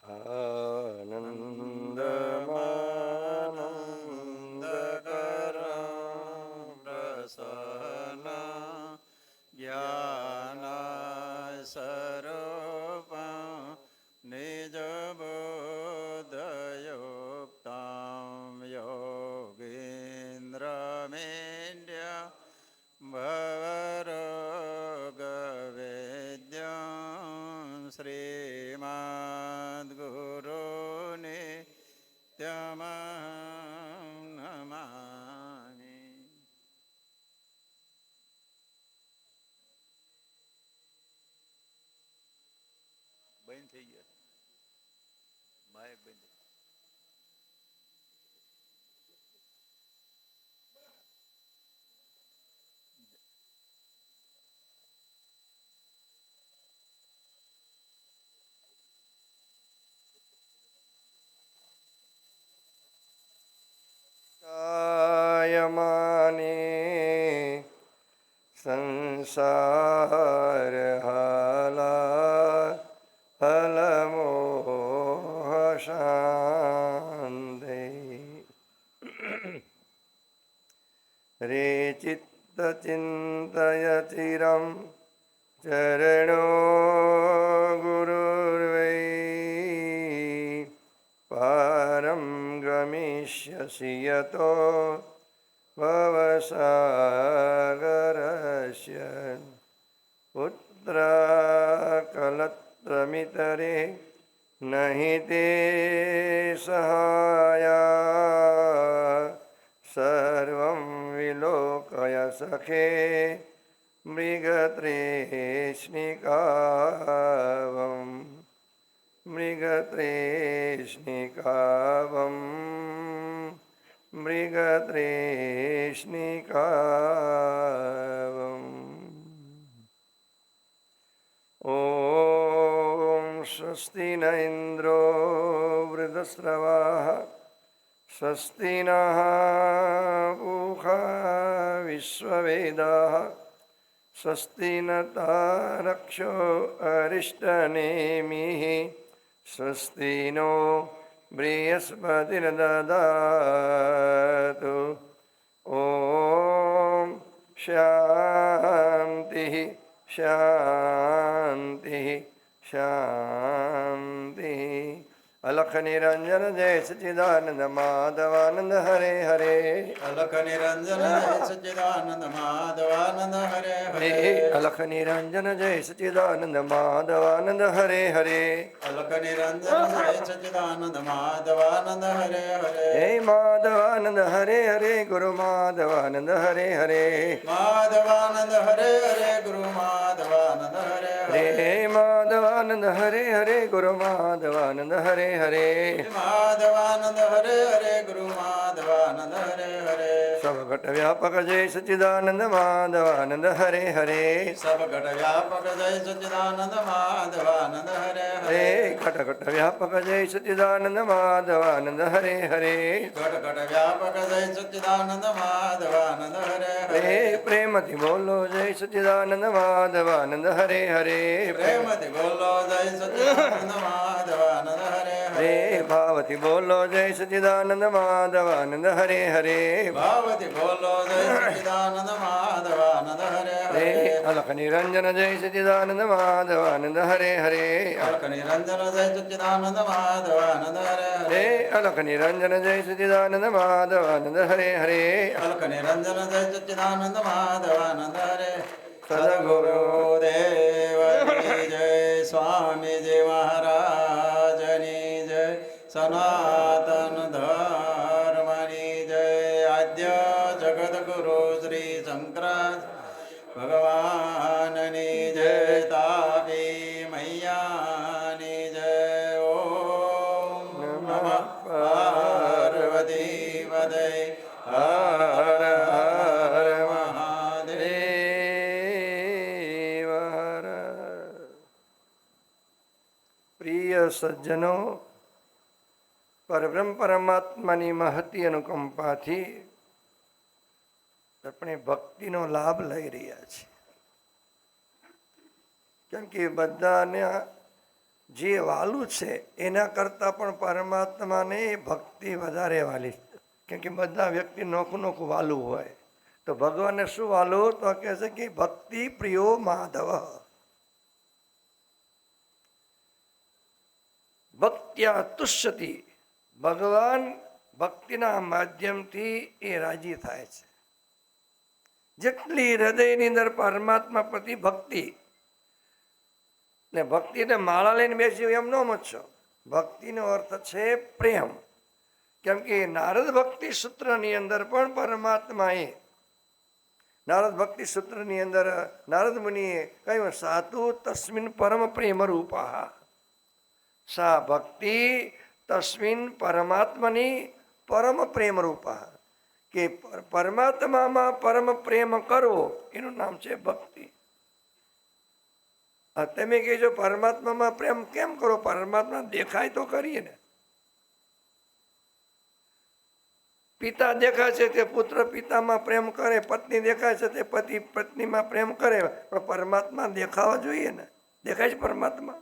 આનંદમાનંદકરં પ્રસન્ન જ્ઞાનસ્વરૂપં નિજબોધયુક્तं યોગીન્દ્રમેડ્ય ભવરોગવેદ્યં શ્રીમદ્ગુરુને નિત્યમહં નમામિ. બંધ થઈ ગયા માયક બંધ. કાયમાને સંસાર હાલા ફલમોહ શાંતિ રે ચિત્ત ચિંતય ચિરમ ચરણો ગુરુર્વૈ પારમ ગમિષ્યસि યતો ભવસાગરસ્ય પુત્રકલત્રમિતરે નહિ તે સહાયા સર્વં વિલોકય સખે મૃગતૃષ્ણિકાવં મૃગતૃષ્ણિકાવં મૃગતૃષ્ણિકાવં. ઓમ સ્વસ્તિ ન ઇન્દ્રો વૃદ્ધસ્રવાઃ સ્વસ્તિ નઃ પૂષા વિશ્વવેદાઃ સ્વસ્તિ ન તારક્ષો અરિષ્ટનેમિઃ સ્વસ્તિ નો બૃહસ્પતિર્દદાતુ. ઓમ શાંતિ શાંતિ શાંતિ. અલખ નિરંજન જય સચ્ચિદાનંદ માધવાનંદ હરે હરે. અલખ નિરંજન જય સચ્ચિદાનંદ માધવાનંદ હરે હરે. અલખ નિરંજન જય સચ્ચિદાનંદ માધવાનંદ હરે હરે. અલખ નિરંજન જય સચ્ચિદાનંદ માધવાનંદ હરે હરે. હે માધવાનંદ હરે હરે ગુરુ માધવાનંદ હરે હરે. માધવાનંદ હરે હરે ગુરુ માધવાનંદ હરે હરે. હે માધવાનંદ હરે હરે ગુરુ માધવાનંદ હરે હરે. માધવાનંદ હરે હરે ગુરુ માધવાનંદ હરે હરે. સબઘટ વ્યાપક જય સચ્ચિદાનંદ માધવાનંદ હરે હરે. સબઘટ વ્યાપક જય સચ્ચિદાનંદ માધવાનંદ હરે હરે. ઘટ ઘટ વ્યાપક જય સચ્ચિદાનંદ માધવાનંદ હરે હરે. ઘટ ઘટ વ્યાપક જય સચ્ચિદાનંદ માધવાનંદ હરે હરે. પ્રેમથી બોલો જય સચ્ચિદાનંદ માધવાનંદ હરે હરે. પ્રેમથી બોલો જય સચ્ચિદાનંદ માધવાનંદ હરે હરે. ભાવથી બોલો જય સચ્ચિદાનંદ માધવાનંદ હરે હરે. ભાવથી બોલો જય સચ્ચિદાનંદ માધવાનંદ હરે હરે. અલખ નિરંજન જય સચ્ચિદાનંદ માધવાનંદ હરે હરે. અલખ નિરંજન જય સચ્ચિદાનંદ માધવાનંદ હરે હરે. અલખ નિરંજન જય સચ્ચિદાનંદ માધવાનંદ હરે હરે. અલખ નિરંજન જય સચ્ચિદાનંદ માધવાનંદ હરે. સદગુરુદેવની જય. સ્વામીજી મહારાજની જય. સનાતન ધર્મની જય. આદ્ય જગદગુરુ શ્રી શંકર ભગવાનની જય. તાપી મૈયાની જય. ઓમ નમઃ પાર્વતી પદે. હર હર મહાદેવ. પ્રિય સજ્જનો, પરબ્રહ્મ પરમાત્માની મહતી અનુકંપાથી આપણે ભક્તિનો લાભ લઈ રહ્યા છીએ. કેમ કે બધાને જે વાલું છે એના કરતાં પણ પરમાત્માને ભક્તિ વધારે વાલી, કેમ કે બધા વ્યક્તિ નોખું નોખું વાલું હોય. તો ભગવાનને શું વાલું? તો કહે છે કે ભક્તિ પ્રિયો માધવ, ભક્ત્યા તુષ્યતિ. ભગવાન ભક્તિના માધ્યમથી એ રાજી થાય છે. જેટલી હૃદયની અંદર પરમાત્મા પ્રતિ ભક્તિ, ને ભક્તિને માળા લઈને બેસી એમ ન મચશો. ભક્તિનો અર્થ છે પ્રેમ. કેમ કે નારદ ભક્તિ સૂત્રની અંદર પણ પરમાત્માએ, નારદ ભક્તિ સૂત્રની અંદર નારદ મુનિએ કહ્યું, સાધુ તસ્મિન પરમ પ્રેમ રૂપા. સા ભક્તિ તસ્મિન પરમાત્માની પરમ પ્રેમ રૂપા. કે પરમાત્મામાં પરમ પ્રેમ કરવો એનું નામ છે ભક્તિ. તમે કહેજો પરમાત્મામાં પ્રેમ કેમ કરો? પરમાત્મા દેખાય તો કરીએ ને. પિતા દેખાય છે તે પુત્ર પિતામાં પ્રેમ કરે, પત્ની દેખાય છે તે પતિ પત્નીમાં પ્રેમ કરે, પણ પરમાત્મા દેખાવા જોઈએ ને. દેખાય છે પરમાત્મા?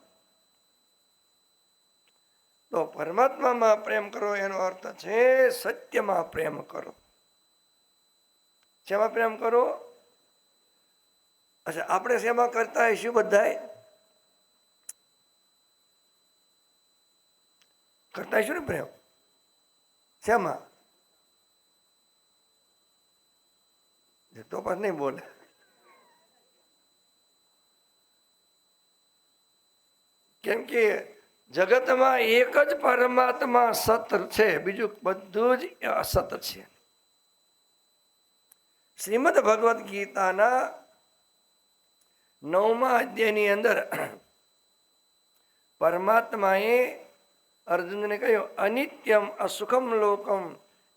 તો પરમાત્મામાં પ્રેમ કરો એનો અર્થ છે સત્યમાં પ્રેમ કરો. શેમાં પ્રેમ કરો? અચ્છા, આપણે શેમાં કરતા હશું બધાય? કરતા હશું ને પ્રેમ? શેમાં? તો પણ નહીં બોલે. કેમ કે જગતમાં એક જ પરમાત્મા સત છે, બીજું બધું જ અસત છે. શ્રીમદ ભગવદ્ ગીતાના 9મા અધ્યાયની અંદર પરમાત્માએ અર્જુનને કહ્યું, અનિત્યમ અસુખમ લોકમ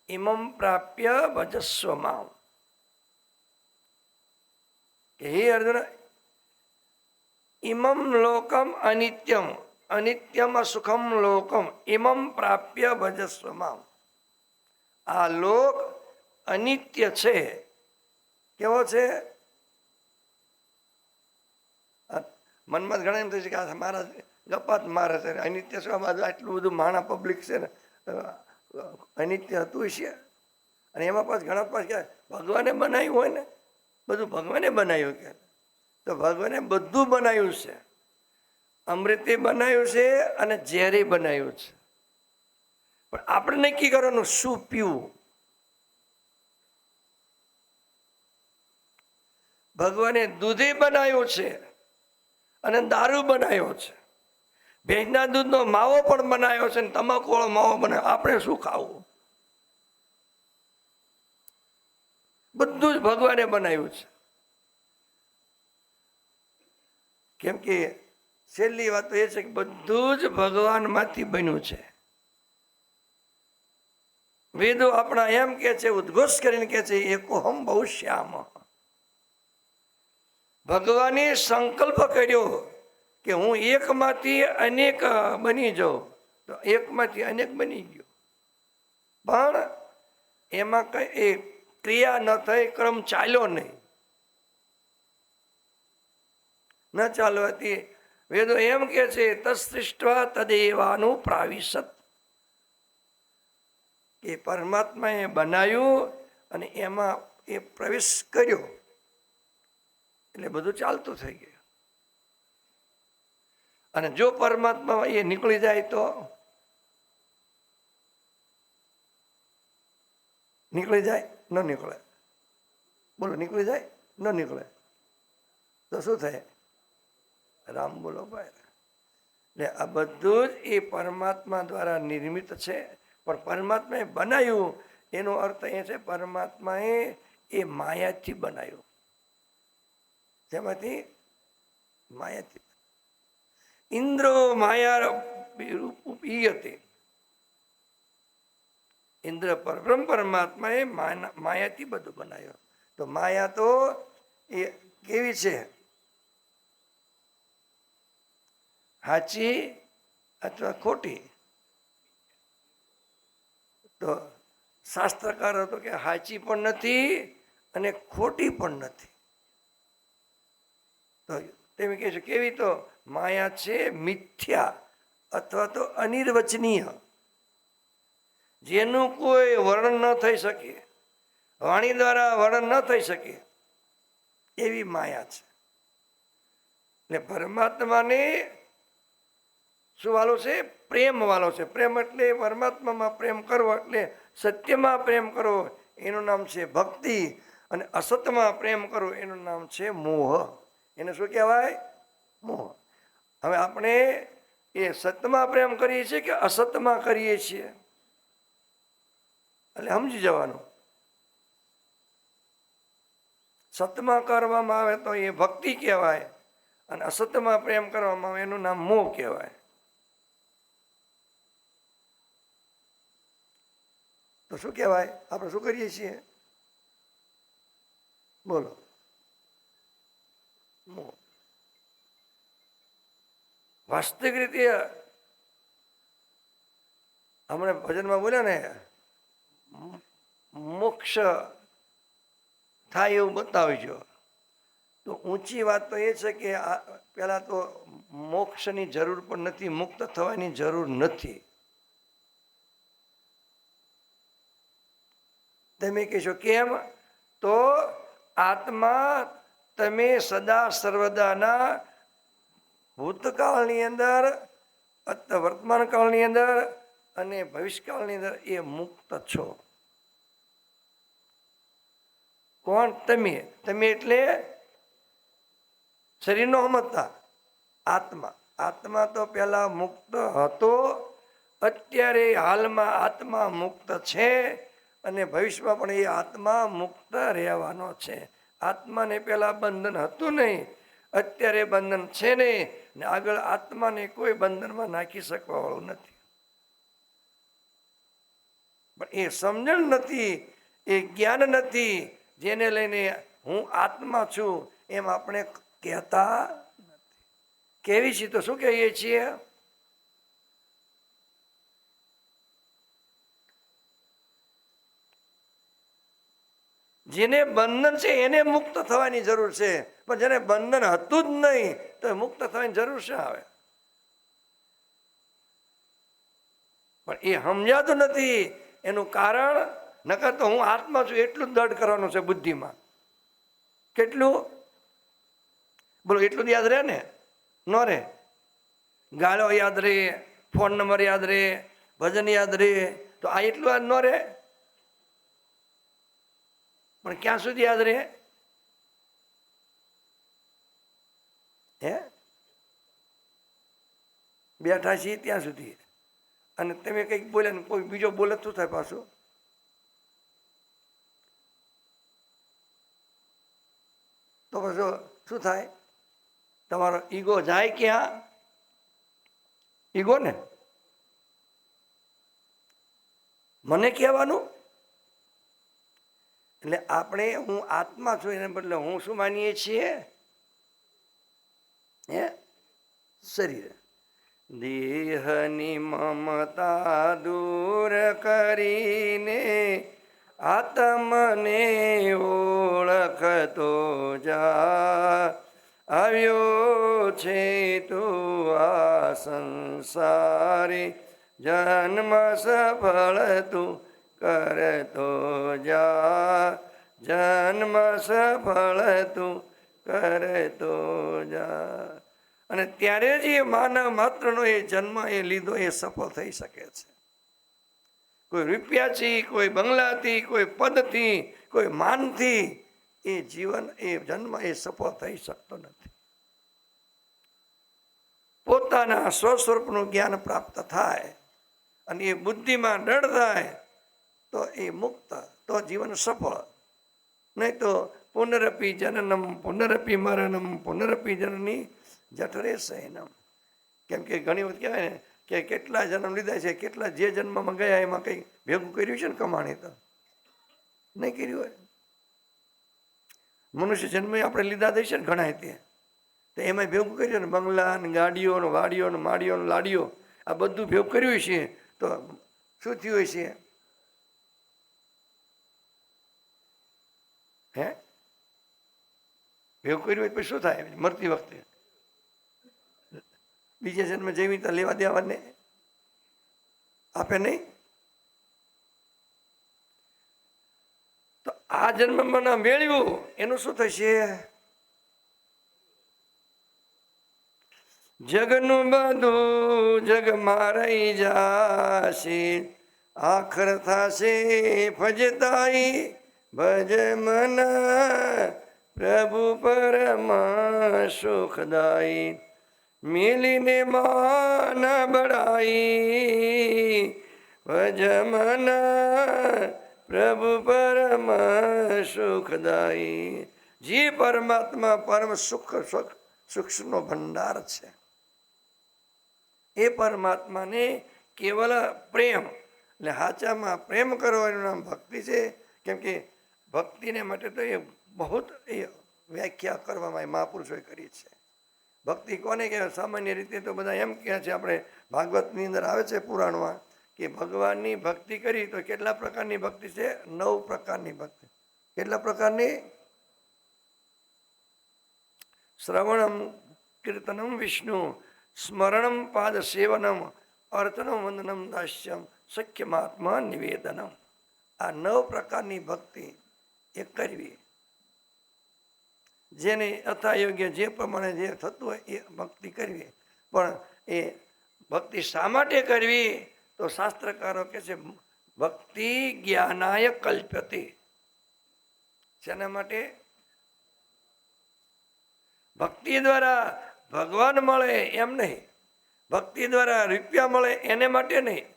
ઇમમ પ્રાપ્ય ભજસ્વ મામ. હે અર્જુન, ઇમમ લોકમ અનિત્યમ, અનિત્યમ અસુખમ લોકમ ઇમમ પ્રાપ્ય ભજસ્વ મામ. આ લોક અનિત્ય છે. કેવો છે? મનમાં ઘણા એમ થાય છે કે મારા ગપાત મારે છે, અનિત્ય શું? આટલું બધું માણા પબ્લિક છે ને, અનિત્ય હતું છે. અને એમાં પાછું ઘણા પાછું કે ભગવાને બનાવ્યું હોય ને, બધું ભગવાને બનાવ્યું. કે તો ભગવાને બધું બનાવ્યું છે. અમૃતે બનાવ્યું છે અને ઝેરી બનાવ્યું છે. પણ આપણે નક્કી કરવાનું શું પીવું. ભગવાને દૂધે બનાવ્યું છે અને દારૂ બનાવ્યો છે. ભેંસના દૂધનો માવો પણ બનાવ્યો છે ને તમાકુ વાળો માવો બનાવ્યો. આપણે શું ખાવું? બધું જ ભગવાને બનાવ્યું છે. કેમ કે છેલ્લી વાત તો એ છે કે બધું જ ભગવાનમાંથી બન્યું છે. વેદો આપણા એમ કે છે, ઉદ્ઘોષ કરીને કે છે, એકોહમ બહુ શ્યામ. ભગવાને સંકલ્પ કર્યો કે હું એકમાંથી અનેક બની જાઉં, તો એકમાંથી અનેક બની ગયો. પણ એમાં કઈ ક્રિયા ન થઈ, ક્રમ ચાલ્યો નહીં. ન ચાલવાથી વેદો એમ કે છે, તત્સૃષ્ટવા તદેવાનું પ્રાવિશત. કે પરમાત્માએ બનાવ્યું અને એમાં એ પ્રવેશ કર્યો એટલે બધું ચાલતું થઈ ગયું. અને જો પરમાત્મા એ નીકળી જાય તો નીકળી જાય, ન નીકળે. બોલો, નીકળી જાય, ન નીકળે તો શું થાય? રામ બોલો ભાઈ. એટલે આ બધું જ એ પરમાત્મા દ્વારા નિર્મિત છે. પણ પરમાત્માએ બનાવ્યું એનો અર્થ એ છે, પરમાત્માએ એ માયાથી બનાવ્યું. જેમાંથી? માયાથી. ઇન્દ્રો માયા હતી. ઇન્દ્ર પરબ્રહ્મ પરમાત્માએ માયાથી બધું બનાવ્યું. તો માયા તો એ કેવી છે? સાચી અથવા ખોટી? તો શાસ્ત્રકારો તો કે સાચી પણ નથી અને ખોટી પણ નથી. તો તમે કહે છો કેવી? તો માયા છે મિથ્યા અથવા તો અનિર્વચનીય, જેનું કોઈ વર્ણન ન થઈ શકે, વાણી દ્વારા વર્ણન ન થઈ શકે એવી માયા છે. એટલે પરમાત્માને શું વાલો છે? પ્રેમ વાલો છે. પ્રેમ એટલે પરમાત્મામાં પ્રેમ કરવો, એટલે સત્યમાં પ્રેમ કરવો એનું નામ છે ભક્તિ, અને અસતમાં પ્રેમ કરવો એનું નામ છે મોહ. એને શું કહેવાય? મોહ. હવે આપણે એ સતમાં પ્રેમ કરીએ છીએ કે અસતમાં કરીએ છીએ? એટલે સમજી જવાનું. સતમાં કરવામાં આવે તો એ ભક્તિ કહેવાય, અને અસતમાં પ્રેમ કરવામાં આવે એનું નામ મોહ કહેવાય. તો શું કહેવાય? આપણે શું કરીએ છીએ? બોલો. મોહ. વાસ્તવિક રીતે હમણાં ભજનમાં બોલ્યા ને, મોક્ષ થાય એવું બતાવજો. તો ઊંચી વાત તો એ છે કે પહેલાં તો મોક્ષની જરૂર પણ નથી, મુક્ત થવાની જરૂર નથી. તમે કહેશો કેમ? તો આત્મા તમે સદા સર્વદાના ભૂતકાળની અંદર, વર્તમાન કાળની અંદર અને ભવિષ્યકાળની અંદર એ મુક્ત છો. કોણ? તમે. તમે એટલે શરીર નો સમજતા, આત્મા. આત્મા તો પેલા મુક્ત હતો, અત્યારે હાલમાં આત્મા મુક્ત છે, અને ભવિષ્યમાં પણ એ આત્મા મુક્ત રહેવાનો છે. આત્માને પેલા બંધન હતું નહીં, અત્યારે બંધન છે નહીં, ને આગળ આત્માને કોઈ બંધનમાં નાખી શકવા વાળું નથી. પણ એ સમજણ નથી, એ જ્ઞાન નથી, જેને લઈને હું આત્મા છું એમ આપણે કહેતા નથી. કેવી છીએ તો શું કહીએ છીએ? જેને બંધન છે એને મુક્ત થવાની જરૂર છે, પણ જેને બંધન હતું જ નહીં તો મુક્ત થવાની જરૂર શું આવે? પણ એ સમજાતું નથી. એનું કારણ, નકર તો હું આત્મા છું એટલું જ દઢ કરવાનું છે બુદ્ધિમાં. કેટલું? બોલો, એટલું જ યાદ રહે ને? ન રહે. ગાળો યાદ રહે, ફોન નંબર યાદ રહે, ભજન યાદ રહે, તો આ એટલું યાદ ન રહે? પણ ક્યાં સુધી યાદ રહે? હે? બેઠા છીએ ત્યાં સુધી. અને તમે કંઈક બોલ્યા ને કોઈ બીજો બોલે શું થાય પાછું? તો પછી શું થાય? તમારો ઈગો જાય ક્યાં? ઈગો ને મને કહેવાનું. એટલે આપણે હું આત્મા છું એને બદલે હું શું માનીએ છીએ? હે? શરીર. દેહની મમતા દૂર કરીને આત્મને ઓળખતો જા, આવ્યો છે તું આ સંસારે, જન્મ સફળ તું કરતો જા, જન્મ સફળ તું કરતો જા. અને ત્યારે જ એ માનવ માત્રનો એ જન્મ એ લીધો એ સફળ થઈ શકે છે. કોઈ રૂપિયાથી, કોઈ બંગલાથી, કોઈ પદથી, કોઈ માનથી એ જીવન, એ જન્મ એ સફળ થઈ શકતો નથી. પોતાના સ્વસ્વરૂપનું જ્ઞાન પ્રાપ્ત થાય અને એ બુદ્ધિમાં દૃઢ થાય તો એ મુક્ત, તો જીવન સફળ. નહીં તો પુનરપી જનનમ પુનરપી મરણમ પુનરપી જનની જઠરે શયનમ. કેમ કે ઘણી વખત કહેવાય ને કે કેટલા જન્મ લીધા છે, કેટલા જે જન્મમાં ગયા એમાં કંઈ ભેગું કર્યું છે ને કમાણી તો નહીં કર્યું હોય. મનુષ્ય જન્મ આપણે લીધા થઈ છે ને ઘણા તે, તો એમાં ભેગું કર્યું ને બંગલા ને ગાડીઓ ને વાડીઓ ને માડીઓ ને લાડીઓ, આ બધું ભેગું કર્યું છે તો શું થયું છે? હે? ભેગું કર્યું હોય પછી શું થાય મરતી વખતે? બીજા જન્મ જેવી તો લેવા દેવાને આપે નહીં. તો આ જન્મમાં મેળવ્યું એનું શું થશે? જગનું બધું જગમાં રહી જાશે, આખર થશે ફજતાઈ ભજ મન પ્રભુ પરમ સુખદાઈ. મિલીને માન બળાઈ ભજ મન પ્રભુ પરમ સુખદાઈ. જે પરમાત્મા પરમ સુખનો ભંડાર છે એ પરમાત્માને કેવલ પ્રેમ, એટલે સાચામાં પ્રેમ કરો એનું નામ ભક્તિ છે. કેમ કે ભક્તિને માટે તો એ બહુ એ વ્યાખ્યા કરવામાં મહાપુરુષોએ કરી છે. ભક્તિ કોને કહેવાય? સામાન્ય રીતે તો બધા એમ કહે છે, આપણે ભાગવતની અંદર આવે છે પુરાણમાં કે ભગવાનની ભક્તિ કરી તો કેટલા પ્રકારની ભક્તિ છે? 9 પ્રકારની ભક્તિ. કેટલા પ્રકારની? શ્રવણમ કીર્તનમ વિષ્ણુ, સ્મરણમ પાદ સેવનમ, અર્ચનમ વંદનમ દાસ્યમ, સખ્યમાત્મા નિવેદનમ. આ 9 પ્રકારની ભક્તિ એ કરવી. જેને યથાયોગ્ય જે પ્રમાણે જે થતું હોય એ ભક્તિ કરવી. પણ એ ભક્તિ શા માટે કરવી? તો શાસ્ત્રકારો કહે છે ભક્તિ જ્ઞાનાય કલ્પ્યતે. શેના માટે? ભક્તિ દ્વારા ભગવાન મળે એમ નહીં, ભક્તિ દ્વારા રૂપિયા મળે એને માટે નહીં,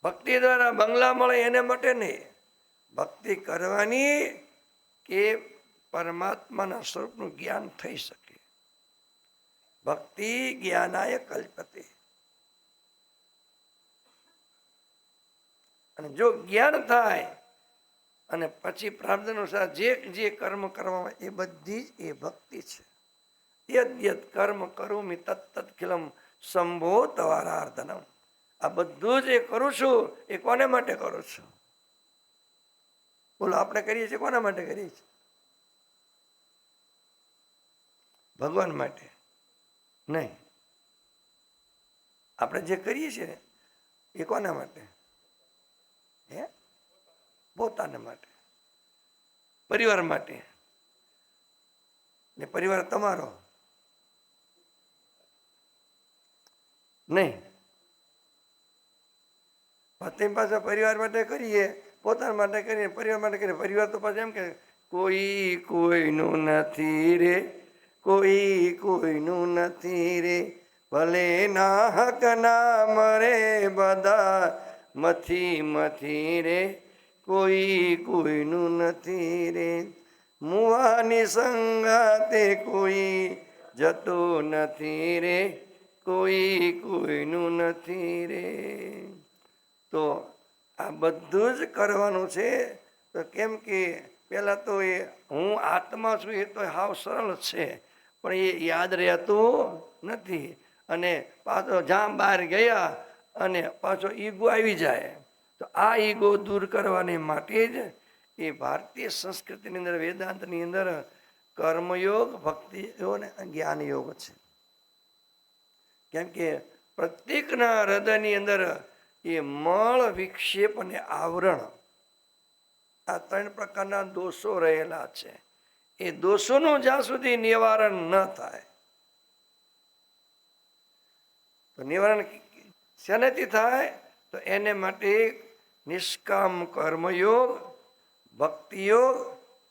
ભક્તિ દ્વારા બંગલા મળે એને માટે નહીં. ભક્તિ કરવાની કે પરમાત્માના સ્વરૂપનું જ્ઞાન થઈ શકે. ભક્તિ જ્ઞાનાય કલ્પતે. અને જો જ્ઞાન થાય અને પછી પ્રાર્થના અનુસાર જે કર્મ કરવામાં એ બધી જ એ ભક્તિ છે. યદ યદ કર્મ કરોમિ તત્તત્ખિલમ શંભો તવારાર્ધનમ. આ બધું જ એ કરું છું એ કોને માટે કરું છું? બોલો, આપણે કરીએ છીએ કોના માટે કરીએ છીએ? ભગવાન માટે નહીં. આપણે જે કરીએ છીએ ને એ કોના માટે? હે? પોતાના માટે, પરિવાર માટે. ને પરિવાર તમારો નહીં. તેમ પાછા પરિવાર માટે કરીએ, પોતાના માટે કરીએ, પરિવાર માટે કરીએ. પરિવાર તો પાછું એમ કે કોઈ કોઈનું નથી રે, કોઈ કોઈનું નથી રે, ભલે ના હક ના મરે બધા મથી મથી રે, કોઈ કોઈનું નથી રે, મુવાની સંગાતે કોઈ જતો નથી રે, કોઈ કોઈનું નથી રે. તો આ બધું જ કરવાનું છે. તો કેમ કે પહેલાં તો એ હું આત્મા છું એ તો હાવ સરળ છે, પણ એ યાદ રહેતું નથી. અને પાછો જ્યાં બહાર ગયા અને પાછો ઈગો આવી જાય. તો આ ઈગો દૂર કરવાને માટે જ એ ભારતીય સંસ્કૃતિની અંદર, વેદાંતની અંદર કર્મયોગ, ભક્તિ યોગ અને જ્ઞાન યોગ છે. કેમ કે પ્રત્યેકના હૃદયની અંદર એ મળ, વિક્ષેપ અને આવરણ, આ 3 પ્રકારના દોષો રહેલા છે. એ દોષોનું જ્યાં સુધી નિવારણ ન થાય તો નિવારણ શેનાથી થાય? તો એને માટે નિષ્કામ કર્મયોગ, ભક્તિયોગ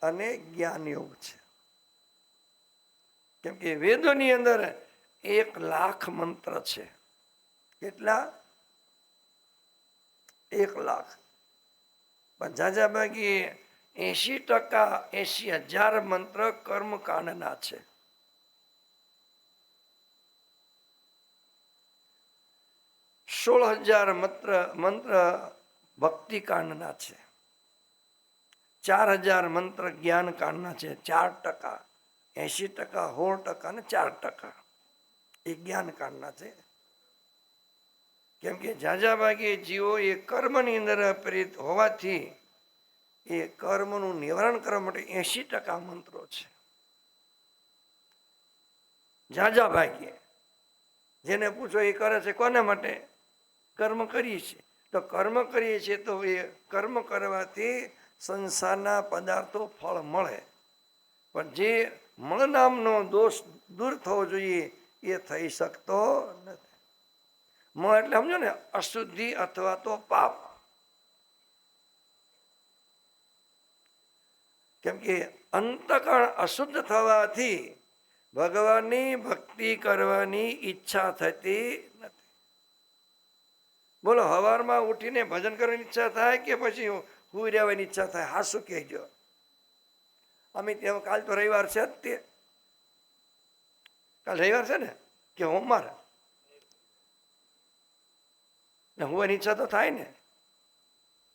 અને જ્ઞાન યોગ છે. કેમ કે વેદોની અંદર 1,00,000 મંત્ર છે. કેટલા? 1,00,000. પણ ઝાઝા ભાગી 80%, 80,000 મંત્ર કર્મકાંડના છે. 16,000 મંત્ર ભક્તિકાંડના છે. 4,000 મંત્ર જ્ઞાનકાંડના છે. 4%, 80%, 16% અને 4% એ જ્ઞાનકાંડના છે. કેમ કે ઝાઝા ભાગે જીવો એ કર્મની અંદર પ્રેરિત હોવાથી એ કર્મનું નિવારણ કરવા માટે 80% મંત્રો છે. ઝાઝા ભાગે જેને પૂછો એ કરે છે કોને માટે? કર્મ કરીએ છીએ. તો કર્મ કરીએ છીએ તો એ કર્મ કરવાથી સંસારના પદાર્થો ફળ મળે, પણ જે મળ નામનો દોષ દૂર થવો જોઈએ એ થઈ શકતો નથી. મ એટલે સમજો ને, અશુદ્ધિ અથવા તો પાપ. કેમ કે અંતકરણ અશુદ્ધ થવાથી ભગવાનની ભક્તિ કરવાની ઈચ્છા થતી નથી. બોલો, સવારમાં ઉઠીને ભજન કરવાની ઈચ્છા થાય કે પછી હુઈ રહેવાની ઈચ્છા થાય? હાસું કહેજો. અમે ત્યાં કાલ તો રવિવાર છે જ, તે કાલ રવિવાર છે ને કે સોમવાર ને હોવાની ઈચ્છા તો થાય ને.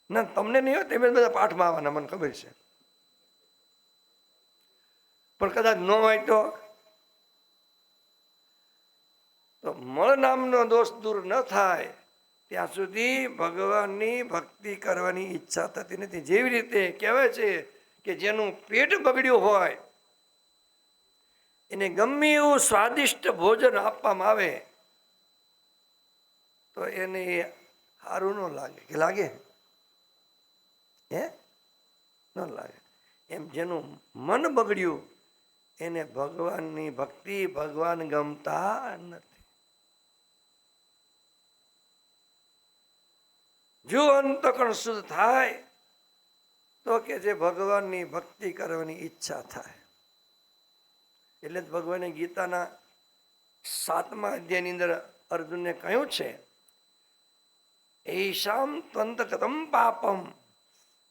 ના, તમને નહીં હોય, તમે બધા પાઠમાં આવવાના, મને ખબર છે. પણ કદાચ ન હોય તો મળ નામનો દોષ દૂર ન થાય ત્યાં સુધી ભગવાનની ભક્તિ કરવાની ઈચ્છા થતી નથી. જેવી રીતે કહેવાય છે કે જેનું પેટ બગડ્યું હોય એને ગમે એવું સ્વાદિષ્ટ ભોજન આપવામાં આવે તો એને સારું ન લાગે. કે લાગે? હે? ન લાગે. એમ જેનું મન બગડ્યું એને ભગવાનની ભક્તિ, ભગવાન ગમતા નથી. જો અંતકણ શુદ્ધ થાય તો કે જે ભગવાનની ભક્તિ કરવાની ઈચ્છા થાય. એટલે જ ભગવાને ગીતાના 7મા અધ્યાયની અંદર અર્જુનને કહ્યું છે, એશામ ત્વંતકતમ પાપમ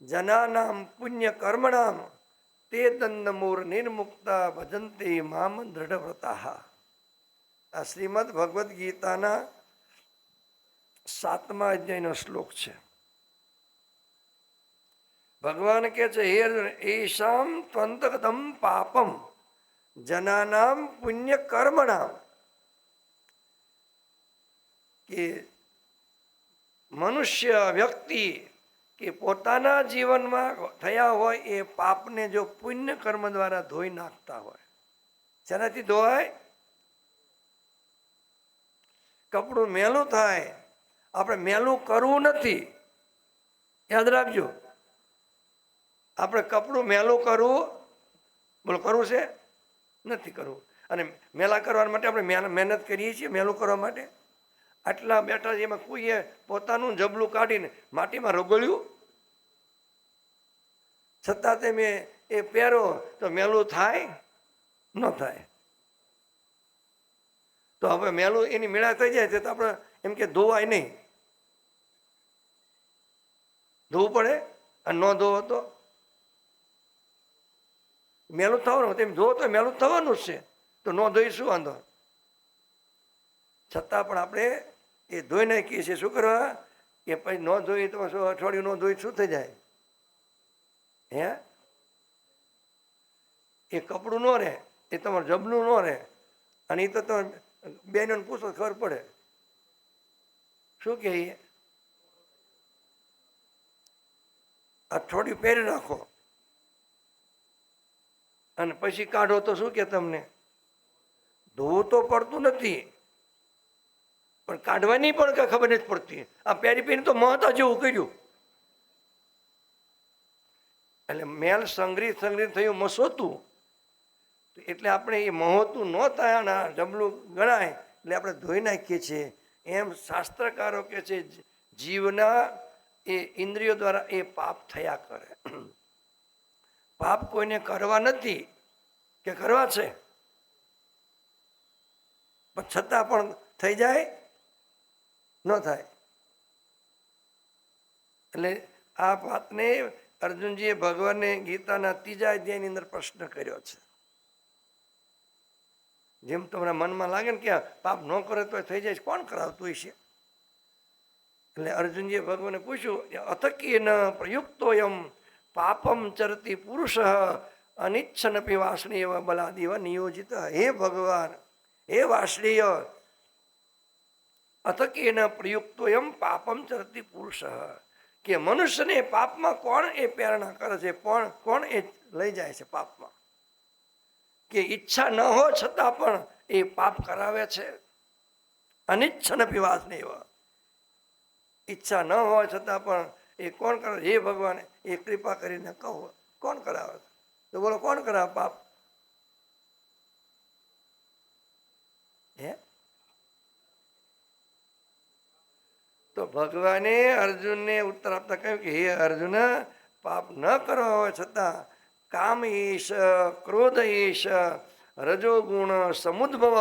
જનાનામ પુણ્ય કર્મણામ તે દંડમૂર નિર્મુક્તા ભજંતે મામ દૃઢવ્રતા. આ શ્રીમદ ભગવદ્ ગીતાના 7મા અધ્યાયનો શ્લોક છે. ભગવાન કે છે, હે અર્જુન, એશામ ત્વંતકતમ પાપમ જનાનામ પુણ્ય કર્મણામ, કે મનુષ્ય વ્યક્તિ કે પોતાના જીવનમાં થયા હોય એ પાપને જો પુણ્ય કર્મ દ્વારા ધોઈ નાખતા હોય. જેનાથી ધોવાય? કપડું મેલું થાય, આપણે મેલું કરવું નથી, યાદ રાખજો. આપણે કપડું મેલું કરવું, બોલો, કરવું છે? નથી કરવું. અને મેલા કરવા માટે આપણે મહેનત કરીએ છીએ મેલું કરવા માટે. આટલા બેઠા છે, એમાં કોઈએ પોતાનું જબલું કાઢીને માટીમાં રગોળ્યું? છતાં તમે એ પહેરો તો મેલું થાય? ન થાય. તો હવે મેલું એની મેળા થઈ જાય તો આપણે એમ કે ધોવાય નહીં, ધોવું પડે. અને ન ધોવો તો મેલું થવાનું. તેમ ધોવો તો મેલું થવાનું જ છે, તો ન ધોઈ શું વાંધો? છતાં પણ આપણે એ ધોઈ નાખીએ છીએ. શું કરવા? કે પછી ન ધોઈ તો શું, અઠવાડિયું ન ધોઈ શું થઈ જાય? હે? એ કપડું ન રહે, એ તમારું જબલું ન રહે. અને એ તો તમે બેનોને પૂછો ખબર પડે. શું કે અઠવાડિયું પહેરી રાખો અને પછી કાઢો તો શું કે તમને? ધોવું તો પડતું નથી, પણ કાઢવાની પણ કઈ ખબર નથી પડતી. આ પહેરી પહેરી તો મહત્વ જેવું કર્યું. એટલે મેલ સંગ્રહિત થયું મસોતું. એટલે આપણે એ મહોતું ન થાય ને જબલું ગણાય એટલે આપણે ધોઈ નાખીએ છીએ. એમ શાસ્ત્રકારો કે છે, જીવના એ ઇન્દ્રિયો દ્વારા એ પાપ થયા કરે. પાપ કોઈને કરવા નથી કે કરવા છે, પણ છતાં પણ થઈ જાય? ન થાય. એટલે આ વાતને અર્જુનજીએ ભગવાનને ગીતાના 3જા અધ્યાયની અંદર પ્રશ્ન કર્યો છે. જેમ તમારા મનમાં લાગે ને કે પાપ ન કરે તો થઈ જાય, કોણ કરાવતું હોય છે? એટલે અર્જુનજીએ ભગવાનને પૂછ્યું, અથકીન પ્રયુક્તોયમ પાપમ ચરતી પુરુષ અનિચ્છનપી વાસણીય બલાદિવ નિયોજિત. હે ભગવાન, હે વાસણીય, અથકીન પ્રયુક્તોયમ પાપમ ચરતી પુરુષ, કે મનુષ્યને પાપમાં કોણ એ પ્રેરણા કરે છે, કોણ એ લઈ જાય છે પાપમાં? કે ઈચ્છા ન હોય છતાં પણ એ પાપ કરાવે છે. અનિચ્છન પીવાસ નહીં એવા ઈચ્છા ન હોય છતાં પણ એ કોણ કરે? હે ભગવાન, એ કૃપા કરીને કહો, કોણ કરાવે? તો બોલો, કોણ કરાવે પાપ? હે? તો ભગવાને અર્જુનને ઉત્તર આપતા કહ્યું કે હે અર્જુન, પાપ ન કરવા હોય છતાં કામ ઈશ, ક્રોધ ઈશ, રજોગુણ સમુદ્ભવ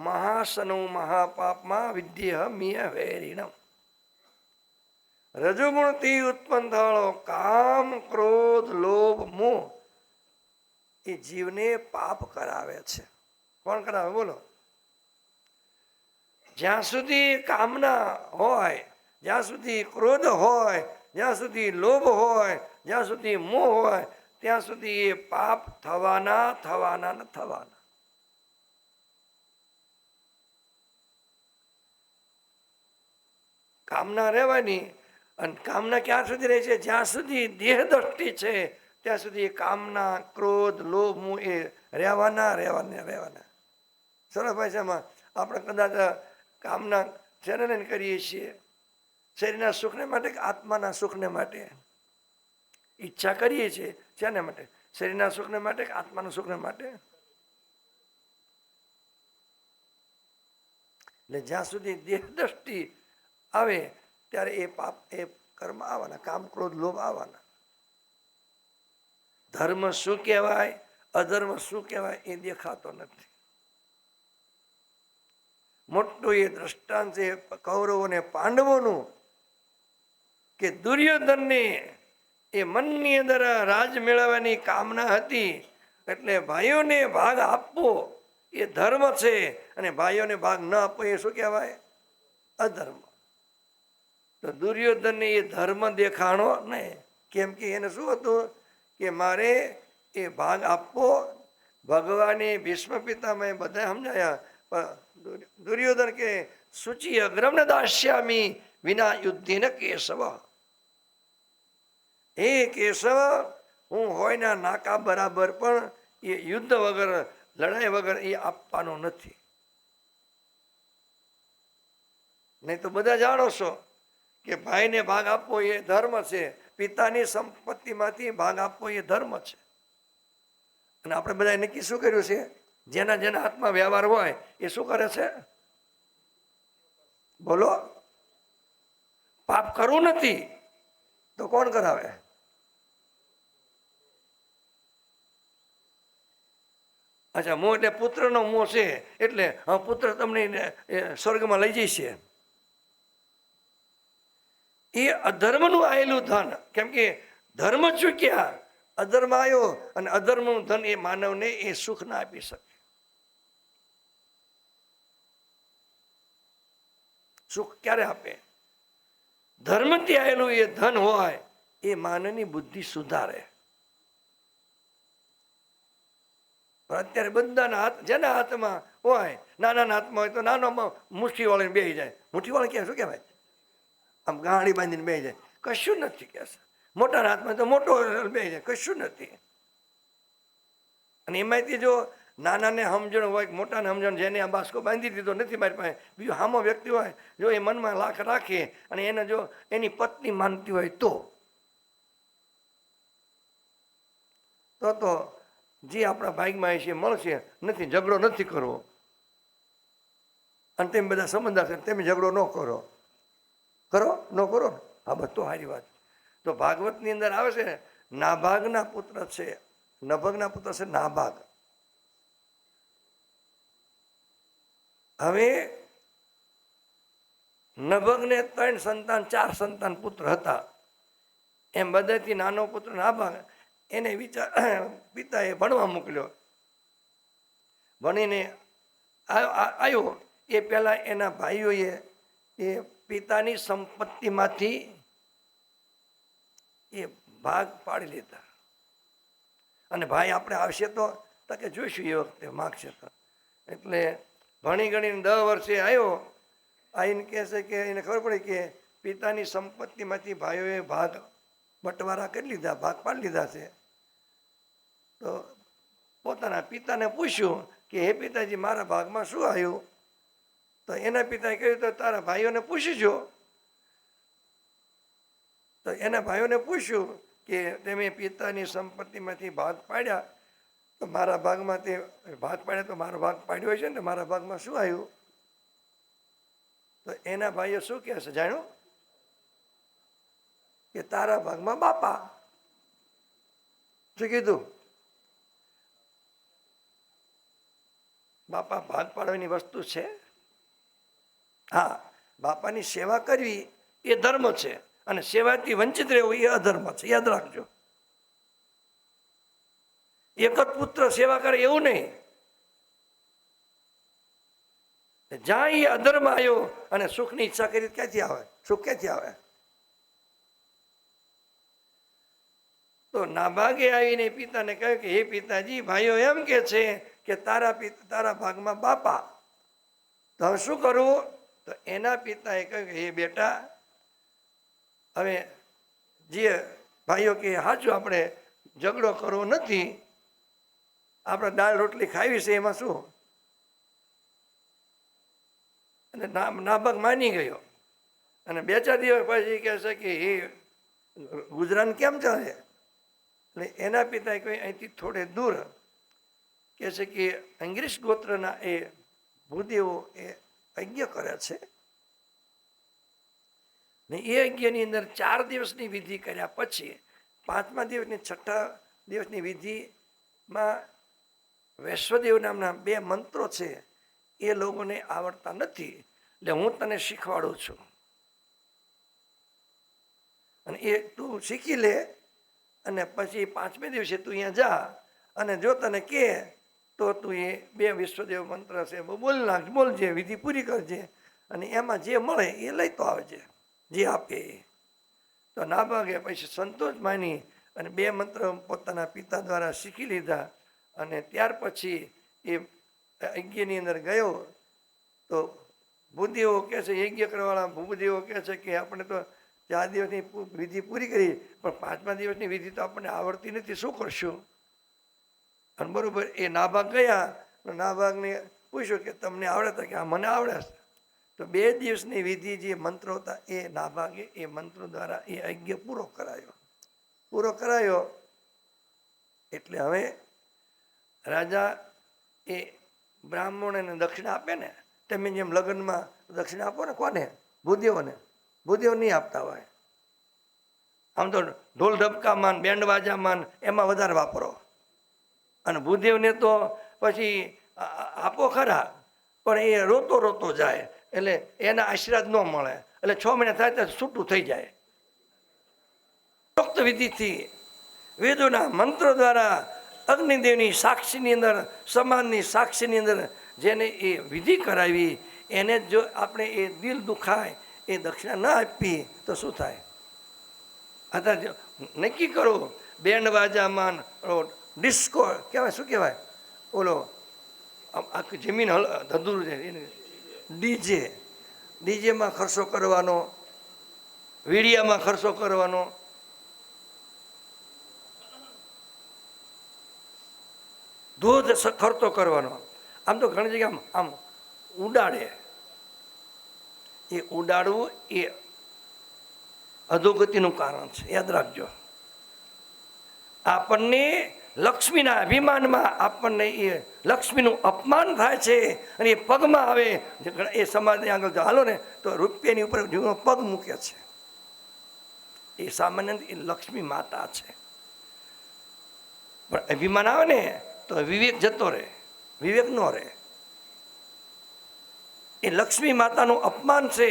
મહાસનુ મહાપાપમાં વિદ્ય મિય વૈરીણમ. રજોગુણથી ઉત્પન્ન થયેલો કામ, ક્રોધ, લોભ, મોહ એ જીવને પાપ કરાવે છે. કોણ કરાવે? બોલો. જ્યાં સુધી કામના હોય, જ્યાં સુધી ક્રોધ હોય, જ્યાં સુધી લોભ હોય, જ્યાં સુધી મોહ હોય, ત્યાં સુધી એ પાપ થવાના થવાના ને થવાના. કામના રહેવાની. અને કામના ક્યાં સુધી રહે છે? જ્યાં સુધી દેહ દ્રષ્ટિ છે ત્યાં સુધી કામના, ક્રોધ, લોભ, મોહ એ રહેવાના રહેવાના રહેવાના. સરસ ભાષામાં આપણે કદાચ કામના શેને કરીએ છીએ? શરીરના સુખને માટે કે આત્માના સુખને માટે? ઈચ્છા કરીએ છીએ શેને માટે? શરીરના સુખને માટે કે આત્માના સુખને માટે? એટલે જ્યાં સુધી દેહ દ્રષ્ટિ આવે ત્યારે એ પાપ, એ કર્મ આવવાના, કામ, ક્રોધ, લોભ આવવાના. ધર્મ શું કહેવાય, અધર્મ શું કહેવાય એ દેખાતો નથી. મોટું એ દ્રષ્ટાંત છે કૌરવો અને પાંડવોનું કે દુર્યોધનને એ મનની અંદર રાજ મેળવવાની કામના હતી, એટલે ભાઈઓને ભાગ આપવો એ ધર્મ છે, અને ભાઈઓને ભાગ ન આપવો એ શું કહેવાય? અધર્મ. તો દુર્યોધનને એ ધર્મ દેખાણો નહીં. કેમ કે એને શું હતું કે મારે એ ભાગ આપવો. ભગવાને ભીષ્મ પિતામહ બધા સમજાયા, પણ દુર્યોધન કે શુચિ અગ્રમ ન દાસ્યામી વિના યુદ્ધેન કેશવ. હે કેશવ, હું હોયના નાકા બરાબર પણ એ યુદ્ધ વગર, લડાઈ વગર એ આપવાનો નથી. નહીં તો બધા જાણો છો કે ભાઈને ભાગ આપવો એ ધર્મ છે, પિતાની સંપત્તિમાંથી ભાગ આપવો એ ધર્મ છે. અને આપણે બધા નક્કી શું કર્યું છે? જેના જેના હાથમાં વ્યવહાર હોય એ શું કરે છે? બોલો. પાપ કરવું નથી તો કોણ કરાવે? અચ્છા, મોહ એટલે પુત્રનો મોહ છે, એટલે પુત્ર તમને સ્વર્ગમાં લઈ જશે. એ અધર્મનું આવેલું ધન. કેમ કે ધર્મ ચૂક્યા, અધર્મ આવ્યો, અને અધર્મનું ધન એ માનવને એ સુખ ના આપી શકે. સુખ ક્યારે આપે? ધર્મથી આવેલું એ ધન હોય એ માનવની બુદ્ધિ સુધારે. અત્યારે બધાના હાથ, જેના હાથમાં હોય, નાના હાથમાં હોય તો નાનો મુઠ્ઠી વાળીને બેસી જાય. મુઠ્ઠી વાળી ક્યાં શું કહેવાય? આમ ગાડી બાંધીને બેસી જાય, કશું નથી કે. મોટાના હાથમાં તો મોટો બેસી જાય, કશું નથી. અને એમાંથી જો નાનાને સમજણ હોય, મોટાને સમજણ, જેને આ બાસ્કો બાંધી દીધો નથી મારી પાસે, બીજો સામો વ્યક્તિ હોય, જો એ મનમાં લાખ રાખે અને એને જો એની પત્ની માનતી હોય તો જે આપણા ભાગમાં છે મળશે. નથી, ઝઘડો નથી કરવો. અને તેમ બધા સમજદાર છે, તમે ઝઘડો ન કરો. કરો ન કરો? હા, બધું સારી વાત. તો ભાગવતની અંદર આવે છે, નાભાગના પુત્ર છે, નભગના પુત્ર છે નાભાગ. હવે નભગને 3 સંતાન, 4 સંતાન પુત્ર હતા. એમ બધાથી નાનો પુત્ર નાભાગ, એને પિતાએ ભણવા મોકલ્યો. ભણીને આવ્યો એ પહેલા એના ભાઈઓએ એ પિતાની સંપત્તિમાંથી એ ભાગ પાડી લીધા. અને ભાઈ આપણે આવશે તો કે જોઈશું એ વખતે માગશે તો. એટલે ભણી ગણીને 10 વર્ષે આવ્યો. આવીને કહે છે કે એને ખબર પડી કે પિતાની સંપત્તિમાંથી ભાઈઓએ ભાગ બટવારા કરી લીધા, ભાગ પાડી લીધા છે. તો પોતાના પિતાને પૂછ્યું કે હે પિતાજી, મારા ભાગમાં શું આવ્યું? તો એના પિતાએ કહ્યું તો તારા ભાઈઓને પૂછજો. તો એના ભાઈઓને પૂછ્યું કે તમે પિતાની સંપત્તિમાંથી ભાગ પાડ્યા તો મારા ભાગમાં તે ભાગ પાડ્યા તો મારો ભાગ પાડ્યો છે ને મારા ભાગમાં શું આવ્યું? તો એના ભાઈઓ શું કહે છે જાણ્યું? કે તારા ભાગમાં બાપા. શું કીધું? બાપા ભાગ પાડવાની વસ્તુ છે? હા, બાપાની સેવા કરવી એ ધર્મ છે અને સેવાથી વંચિત રહેવું એ અધર્મ છે, યાદ રાખજો. એક જ પુત્ર સેવા કરે એવું નહીં. જ્યાં એ અધર્મ આવ્યો અને સુખની ઈચ્છા કરી ક્યાંથી આવે? સુખ ક્યાંથી આવે? તો નાભાગે આવીને પિતાને કહ્યું કે હે પિતાજી, ભાઈઓ એમ કે છે કે તારા ભાગમાં બાપા, તો હવે શું કરવું? તો એના પિતાએ કહ્યું કે હે બેટા, હવે જે ભાઈઓ કે સાચું, આપણે ઝઘડો કરવો નથી, આપણે દાળ રોટલી ખાવી છે, એમાં શું? અને નાભાગ માની ગયો. અને 2-4 દિવસ પછી કહે છે કે એ ગુજરાન કેમ ચાલે? એટલે એના પિતાએ કહ્યું અહીંથી થોડે દૂર કહે છે કે અંગ્રેજ ગોત્રના એ ભૂદેવો એ યજ્ઞ કરે છે ને એ યજ્ઞની અંદર 4 દિવસની વિધિ કર્યા પછી 5મા દિવસની 6ઠા દિવસની વિધિમાં વૈશ્વદેવ નામના 2 મંત્રો છે એ લોકોને આવડતા નથી, એટલે હું તને શીખવાડું છું અને એ તું શીખી લે અને પછી 5મે દિવસે તું અહીંયા જા અને જો તને કહે તો તું એ 2 વિશ્વદેવ મંત્ર છે બોલજે, વિધિ પૂરી કરજે અને એમાં જે મળે એ લઈ તો આવજે, જે આપે એ. તો નાભાગે પછી સંતોષ માની અને 2 મંત્ર પોતાના પિતા દ્વારા શીખી લીધા અને ત્યાર પછી એ યજ્ઞની અંદર ગયો. તો ભૂદેવો કહે છે, યજ્ઞ કરવાવાળા ભૂદેવો કહે છે કે આપણે તો 4 દિવસની વિધિ પૂરી કરી પણ 5મા દિવસની વિધિ તો આપણને આવડતી નથી, શું કરશું? અને બરોબર એ નાભાગ ગયા. નાભાગને પૂછ્યું કે તમને આવડે? તો કે આ મને આવડે છે. તો 2 દિવસની વિધિ જે મંત્રો હતા એ નાભાગે એ મંત્રો દ્વારા એ યજ્ઞ પૂરો કરાયો. એટલે હવે રાજા એ બ્રાહ્મણોને દક્ષિણા આપે ને, તમે જેમ લગ્નમાં દક્ષિણા આપો ને, કોને? ભૂદેવોને. ભૂદેવ નહીં આપતા હોય. આમ તો ઢોલ ઢબકામાં, બેન્ડ વાજામાં એમાં વધારે વાપરો. અને ભૂદેવને તો પછી આપો ખરા પણ એ રોતો જાય, એટલે એના આશીર્વાદ ન મળે, એટલે 6 મહિના થાય તો છૂટું થઈ જાય. વિધિથી વેદોના મંત્રો દ્વારા અગ્નિદેવની સાક્ષીની અંદર, સમાજની સાક્ષીની અંદર જેને એ વિધિ કરાવી એને જો આપણે એ દિલ દુખાય, એ દક્ષિણા ન આપી તો શું થાય? અત્યારે નક્કી કરો, બેન્ડ વાજામાં ડિસ્કો કહેવાય, શું કહેવાય ઓલો આખી જમીન ધધુર છે, ડીજેમાં ખર્ચો કરવાનો, વીડિયામાં ખર્ચો કરવાનો, ધોધ ખર્ચો કરવાનો. આમ તો ઘણી જગ્યાએ આમ ઉડાડે. એ ઉડાડવું એ અધોગતિનું કારણ છે, યાદ રાખજો. આપણને લક્ષ્મીના અભિમાનમાં આપણને એ લક્ષ્મીનું અપમાન થાય છે અને એ પગમાં આવે. એ સમાજને આગળ હાલો ને તો રૂપિયાની ઉપર પગ મૂકે છે. એ સામાન્ય એ લક્ષ્મી માતા છે. પણ અભિમાન આવે ને તો વિવેક જતો રહે, વિવેક ન રહે. એ લક્ષ્મી માતાનું અપમાન છે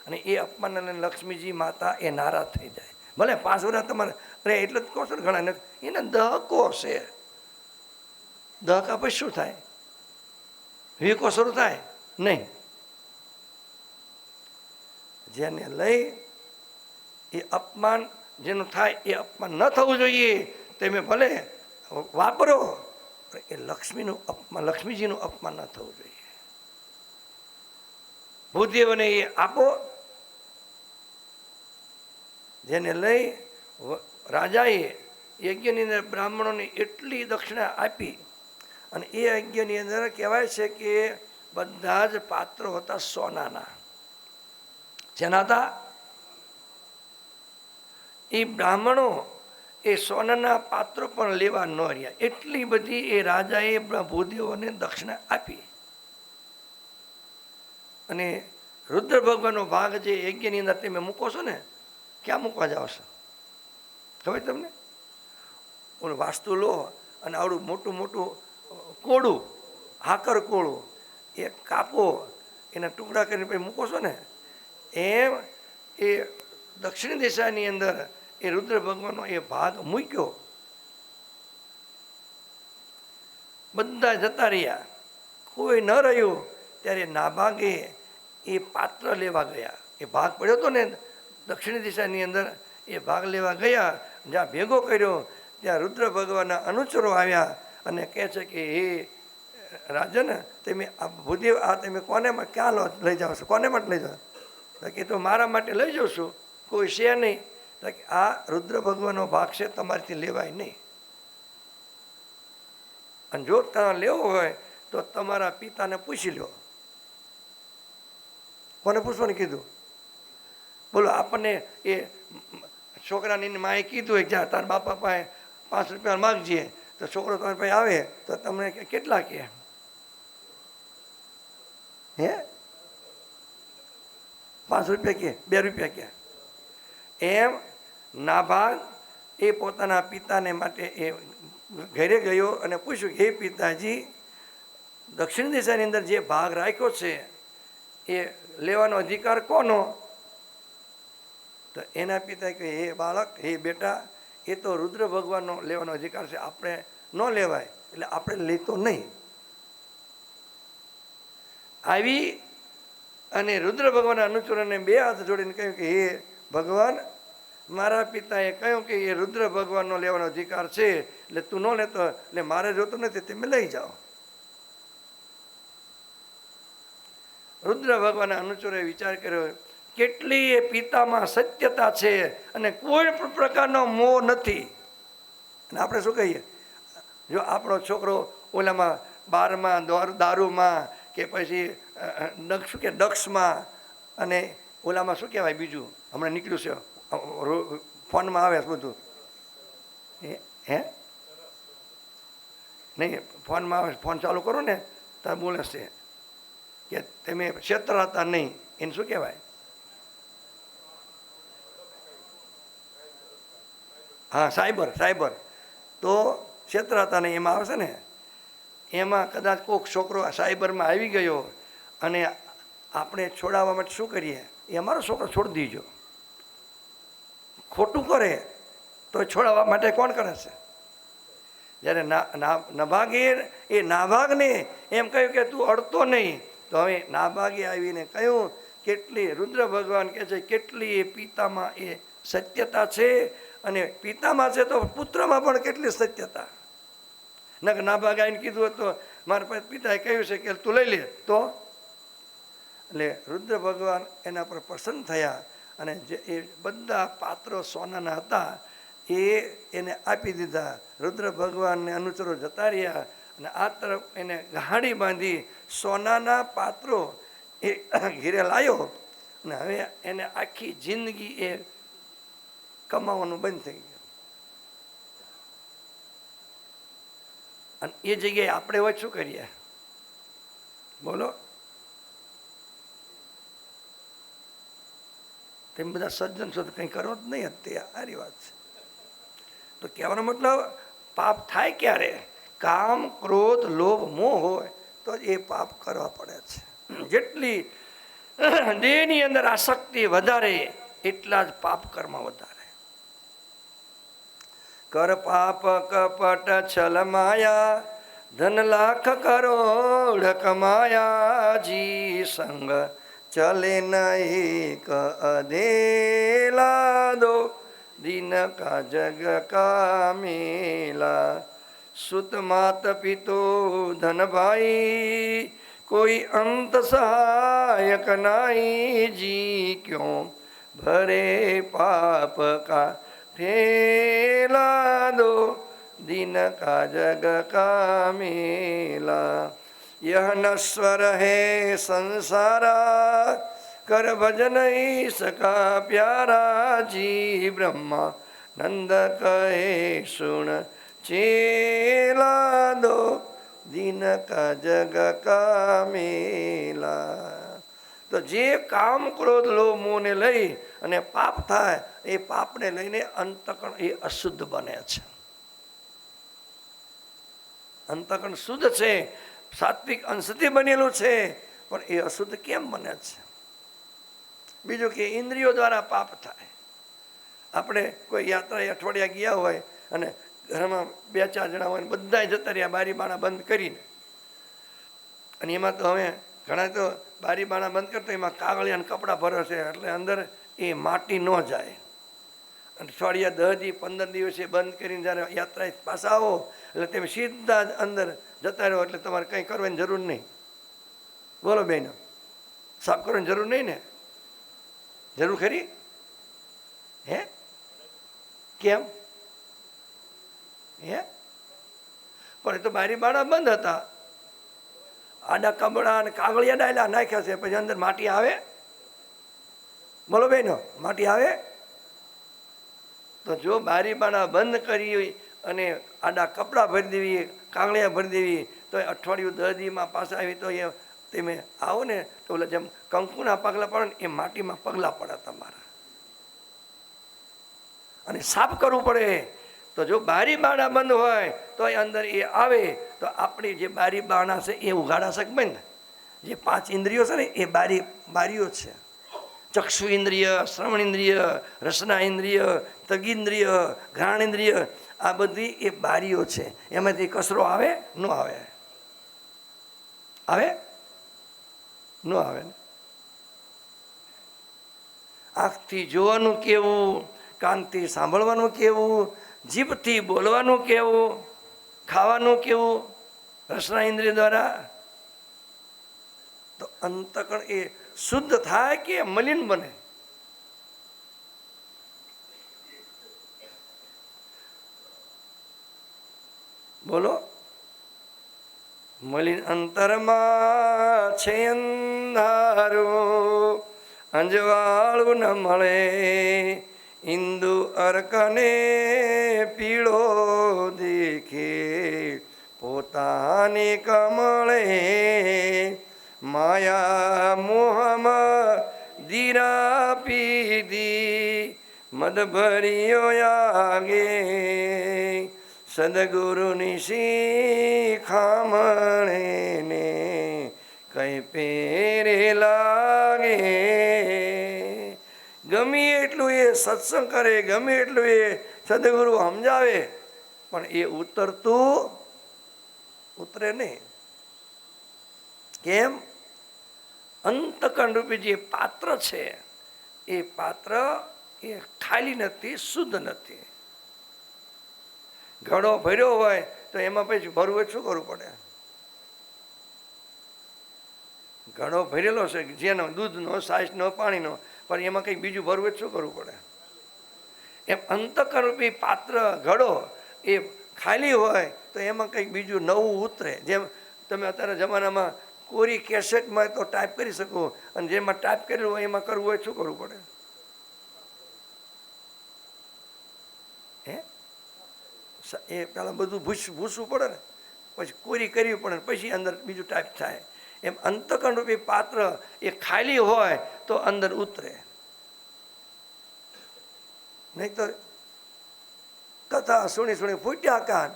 અને એ અપમાન લક્ષ્મીજી માતા એ નારાજ થઈ જાય. ભલે 5 વર્ષ તમારે રહે એટલે જ કહો છો ને, ઘણા એને દહકો છે. દહકા પછી શું થાય? વિવેકો શરૂ થાય નહીં. જેને લઈ એ અપમાન જેનું થાય એ અપમાન ન થવું જોઈએ. તમે ભલે વાપરો એ લક્ષ્મીનું અપમાન, લક્ષ્મીજીનું અપમાન ન થવું જોઈએ. ભૂદેવને એ આપો, જેને લઈ રાજાએ યજ્ઞની અંદર બ્રાહ્મણોને એટલી દક્ષિણા આપી અને એ યજ્ઞની અંદર કહેવાય છે કે બધા જ પાત્રો હતા સોનાના. જેના હતા? એ બ્રાહ્મણો એ સોનાના પાત્રો પણ લેવા ન રહ્યા, એટલી બધી એ રાજાએ ભૂદેવોને દક્ષિણા આપી. અને રુદ્ર ભગવાનનો ભાગ જે યજ્ઞની અંદર તમે મૂકો છો ને, ક્યાં મૂકવા જાઓ છો ખબર તમને? ઓલું વાસ્તુ લો અને આવડું મોટું મોટું કોળું, હાકર કોળું એ કાપો, એના ટુકડા કરીને પછી મૂકો છો ને, એમ એ દક્ષિણ દિશાની અંદર એ રુદ્ર ભગવાનનો એ ભાગ મૂક્યો. બધા જતા રહ્યા, કોઈ ન રહ્યું. ત્યારે નાભાગે એ પાત્ર લેવા ગયા. એ ભાગ પડ્યો હતો ને દક્ષિણ દિશાની અંદર, એ ભાગ લેવા ગયા. જ્યાં ભેગો કર્યો ત્યાં રુદ્ર ભગવાનના અનુચરો આવ્યા અને કહે છે કે હે રાજન, તમે આ ભૂદેવ આ તમે કોને ક્યાં લઈ જાઓ છો? કોને માટે લઈ જાઓ? કે તો મારા માટે લઈ જાઉં છું, કોઈ છે નહીં. આ રુદ્ર ભગવાનનો ભાગ છે, તમારીથી લેવાય નહીં. અને જો તમારે લેવો હોય તો તમારા પિતાને પૂછી લો. કોને પૂછવાનું કીધું? બોલો, આપણને એ છોકરાની માએ કીધું કે જ્યાં તારા બાપા પાસે 5 રૂપિયા માગજે, તો છોકરો તમારી પાસે આવે તો તમને કેટલા કહે? હે 5 રૂપિયા કહે, 2 રૂપિયા કહે? એમ નાભાગ એ પોતાના પિતાને માટે એ ઘરે ગયો અને પૂછ્યું કે હે પિતાજી, દક્ષિણ દિશાની અંદર જે ભાગ રાખ્યો છે એ લેવાનો અધિકાર કોનો? તો એના પિતાએ કહ્યું, હે બાળક, હે બેટા, એ તો રુદ્ર ભગવાનનો લેવાનો અધિકાર છે, આપણે ન લેવાય, એટલે આપણે લેતો નહીં. આવી અને રુદ્ર ભગવાનના અનુચરોને 2 હાથ જોડીને કહ્યું કે હે ભગવાન, મારા પિતાએ કહ્યું કે એ રુદ્ર ભગવાનનો લેવાનો અધિકાર છે, એટલે તું ન લેતો, એટલે મારે જોતું નથી, તમે લઈ જાઓ. રુદ્ર ભગવાનના અનુચરોએ વિચાર કર્યો, કેટલી એ પિતામાં સત્યતા છે અને કોઈ પણ પ્રકારનો મોહ નથી. અને આપણે શું કહીએ, જો આપણો છોકરો ઓલામાં બારમાં દારૂમાં કે પછી શું કે ડ્રગ્સમાં અને ઓલામાં શું કહેવાય બીજું હમણાં નીકળ્યું છે ફોનમાં આવે છે બધું, હે નહીં ફોનમાં આવે, ફોન ચાલુ કરો ને ત્યારે બોલે છે કે તમે છેતરાતા નહીં, એને શું કહેવાય? હા, સાયબર. તો છેતરાતા નહીં એમાં આવે છે ને, એમાં કદાચ કોઈક છોકરો સાયબરમાં આવી ગયો અને આપણે છોડાવવા માટે શું કરીએ? એ અમારો છોકરો છોડી દીજો. ખોટું કરે તો છોડાવવા માટે કોણ કરે છે? જ્યારે નાભાગને એમ કહ્યું કે તું અડતો નહીં, તો હવે નાભાગે આવીને કહ્યું, કેટલી રુદ્ર ભગવાન કહે છે કેટલી એ પિતામાં એ સત્યતા છે, અને પિતામાં છે તો પુત્રમાં પણ કેટલી સત્યતા. નાભાગે આવીને કીધું હતું મારા પિતાએ કહ્યું છે કે તું લઈ લે, તો એટલે રુદ્ર ભગવાન એના પર પ્રસન્ન થયા અને જે એ બધા પાત્રો સોનાના હતા એ એને આપી દીધા. રુદ્ર ભગવાનને અનુચરો જતા રહ્યા અને આ તરફ એને ગાડી બાંધી સોનાના પાત્રો એ ઘેરે લાવ્યો અને હવે એને આખી જિંદગી એ કમાવાનું બંધ થઈ ગયું. અને એ જગ્યાએ આપણે હવે શું કરીએ બોલો? તેમ બધા સજ્જન છો તો કંઈ કરો જ નહીં અત્યારે, સારી વાત છે. તો કહેવાનો મતલબ પાપ થાય ક્યારે? કામ, ક્રોધ, લોભ, મોહ હોય તો એ પાપ કરવા પડે છે. જેટલી દેહની અંદર આસક્તિ વધારે એટલા જ પાપ કર્મ વધારે. કર પાપ કપટ છલ માયા, ધન લાખ કરોડ કમાયા, જી સંગ ચલે નહીં અધેલા દો, દિન કા જગ કા મેલા. સુત માત પિતો ધન ભાઈ, કોઈ અંત સહાયક નાઈ, જી ક્यों ભરે પાપ કા ઠેલા દો, દિન કા જગ કા મેલા. यह नश्वर है संसारा कर भजन ही सका प्यारा जी ब्रह्मा नंद कहे सुन चेला दो दिन का जग का मेला। તો જે કામ ક્રોધ લોભ મોહને લઈ અને પાપ થાય એ પાપને લઈને અંતકણ એ અશુદ્ધ બને છે. અંતકણ શુદ્ધ છે, સાત્વિક અંશથી બનેલું છે, પણ એ અશુદ્ધ કેમ બને છે? બીજું કે ઇન્દ્રિયો દ્વારા પાપ થાય. આપણે કોઈ યાત્રાએ અઠવાડિયા ગયા હોય અને ઘરમાં 2-4 જણા હોય બધા જતા રહ્યા બારી બાણા બંધ કરીને, અને એમાં તો હવે ઘણા તો બારી બાણા બંધ કરતો એમાં કાગળિયા અને કપડાં ભરે છે એટલે અંદર એ માટી ન જાય. અઠવાડિયા 10 દી 15 દિવસે બંધ કરીને જ્યારે યાત્રાએ પાછા આવો એટલે તમે સીધા જ અંદર જતા રહો એટલે તમારે કંઈ કરવાની જરૂર નહીં. બોલો બેન, સાફ કરવાની જરૂર નહીં ને? જરૂર ખરી? હે કેમ? હે પણ એ તો બારી બાણા બંધ હતા, આડા કમળા અને કાગળિયા ડાયલા નાખ્યા છે, પછી અંદર માટી આવે? બોલો બેનો, માટી આવે? તો જો બારી બાણા બંધ કરી અને આડા કપડાં ભરી દેવી, કાગળિયા ભરી દેવી, તો અઠવાડિયું 10 દીમાં પાછા આવી તો એ તમે આવો ને તો ઓલા જેમ કંકુના પગલાં પડે ને એ માટીમાં પગલાં પડે તમારા, અને સાફ કરવું પડે. તો જો બારી બાણા બંધ હોય તો એ અંદર એ આવે તો આપણી જે બારી બાણા છે એ ઉઘાડા શકે બંધ. જે 5 ઇન્દ્રિયો છે ને એ બારીઓ છે. ચક્ષુ ઇન્દ્રિય, શ્રવણ ઇન્દ્રિય, રસના ઇન્દ્રિય, તગિન્દ્રિય, ઘ્રાણ ઇન્દ્રિય, આ બધી એ બારીઓ છે. એમાંથી કચરો આવે? ન આવે. આવે? ન આવે ને? આંખથી જોવાનું કેવું, કાનથી સાંભળવાનું કેવું, જીભથી બોલવાનું કેવું, ખાવાનું કેવું, રસના ઇન્દ્રિય દ્વારા. તો અંતકણ એ શુદ્ધ થાય કે મલિન બને? બોલો. મલિન અંતરમાં છે અંધારું, અંજવાળું ન મળે, ઇન્દુ અર્કને પીળો દેખે, પોતાની કમળે માયા મોહમાં દીરા પીધી, મદ ભર્યો આગે સદગુરુની શિખામણે ને કઈ પેરે લાગે. ગમે એટલું એ સત્સંગ કરે, ગમે એટલું એ સદગુરુ સમજાવે, પણ એ ઉતરે નહીં. કેમ? અંતકણ રૂપી જે પાત્ર છે એ પાત્ર એ ખાલી નથી, શુદ્ધ નથી. ઘડો ભર્યો હોય તો એમાં પછી ભરવું શું કરવું પડે? ઘડો ભરેલો છે જેનો દૂધનો, છાશનો, પાણીનો, પણ એમાં કંઈક બીજું ભરવું શું કરવું પડે? એમ અંતકરણ રૂપી પાત્ર ઘડો એ ખાલી હોય તો એમાં કંઈક બીજું નવું ઉતરે. જેમ તમે અત્યારે જમાનામાં કોરી કેસેટમાં તો ટાઈપ કરી શકો, અને જેમાં ટાઈપ કરેલું હોય એમાં કરવું હોય શું કરવું પડે? હે એ પહેલાં બધું ભૂસવું પડે ને, પછી કોરી કરવી પડે, પછી અંદર બીજું ટાઈપ થાય. એમ અંતકરણ રૂપી પાત્ર એ ખાલી હોય તો અંદર ઉતરે. નહીં તો કથા સુણી ફૂટ્યા કાન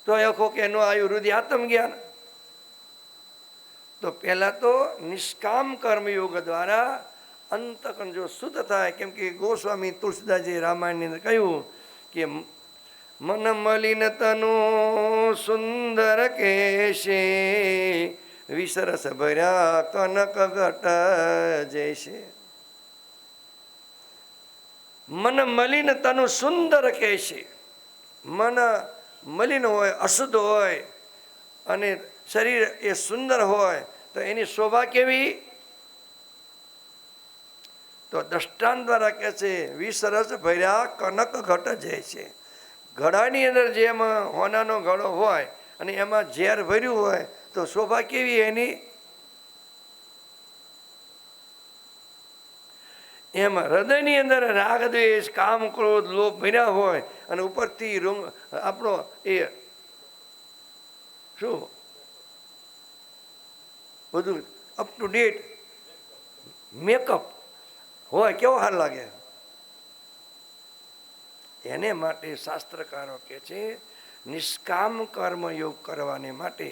તો એખો કે નો આવ્યું રુધિર આત્મજ્ઞાન. તો પહેલા તો નિષ્કામ કર્મયોગ દ્વારા અંતકણ જો શુદ્ધ થાય. કેમ કે ગોસ્વામી તુલસીદાસજી રામાયણની અંદર કહ્યું કે મન મલિન તનુ સુંદર કેશે, વિસરસ ભર્યા કનક ઘટ જૈસે. મન મલિન તનુ સુંદર કેશે. મન મલિન હોય, અશુદ્ધ હોય, અને શરીર એ સુંદર હોય તો એની શોભા કેવી? તો દ્રષ્ટાંત દ્વારા કહે છે વિસરસ ભર્યા કનક ઘટ જાય છે. ઘડાની અંદર જેમ હોનાનો ઘડો હોય અને એમાં ઝેર ભર્યું હોય તો શોભા કેવી એની? એમાં હૃદયની અંદર રાગ દ્વેષ કામ ક્રોધ લોભ ભર્યા હોય અને ઉપરથી આપણો એ શું બધું અપ ટુ ડેટ મેકઅપ હોય, કેવો હાર લાગે. એને માટે શાસ્ત્રકારો કહે છે નિષ્કામ કર્મ યોગ કરવાને માટે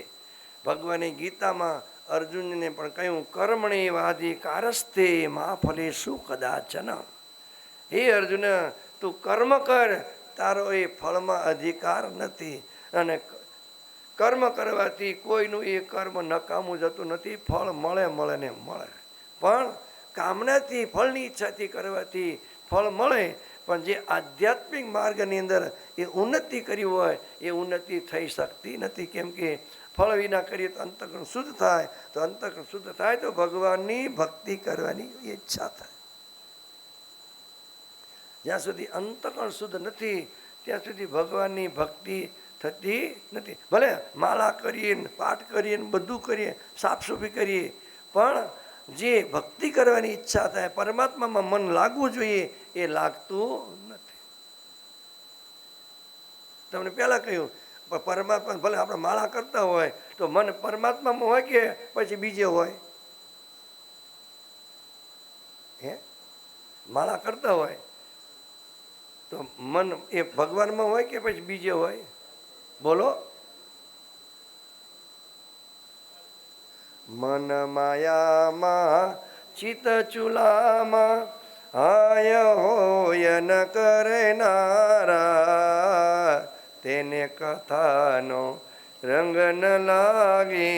ભગવાને ગીતામાં અર્જુનને પણ કહ્યું કર્મણે વાદી કારસ્તે મા ફલે શું કદાચન. હે અર્જુન, તું કર્મ કર, તારો એ ફળમાં અધિકાર નથી. અને કર્મ કરવાથી કોઈનું એ કર્મ નકામું જતું નથી. ફળ મળે મળે ને મળે, પણ કામનાથી ફળની ઈચ્છાથી કરવાથી ફળ મળે, પણ જે આધ્યાત્મિક માર્ગની અંદર એ ઉન્નતિ કરી હોય એ ઉન્નતિ થઈ શકતી નથી. કેમ કે ફળ વિના કરીએ તો અંતઃકરણ શુદ્ધ થાય, તો અંતઃકરણ શુદ્ધ થાય તો ભગવાનની ભક્તિ કરવાની ઈચ્છા થાય. જ્યાં સુધી અંતઃકરણ શુદ્ધ નથી ત્યાં સુધી ભગવાનની ભક્તિ થતી નથી. ભલે માળા કરીએ, પાઠ કરીએ, બધું કરીએ, સાફસૂફી કરીએ, પણ જે ભક્તિ કરવાની ઈચ્છા થાય, પરમાત્મામાં મન લાગવું જોઈએ, એ લાગતું નથી. તમને પહેલા કહ્યું પરમાત્મા ભલે આપણે માળા કરતા હોય તો મન પરમાત્મામાં હોય કે પછી બીજે હોય? હે, માળા કરતા હોય તો મન એ ભગવાનમાં હોય કે પછી બીજે હોય? બોલો. મન માયામાં ચિત ચૂલામાં આય હોય ન કરનારા, તેને કથાનો રંગ ન લાગે,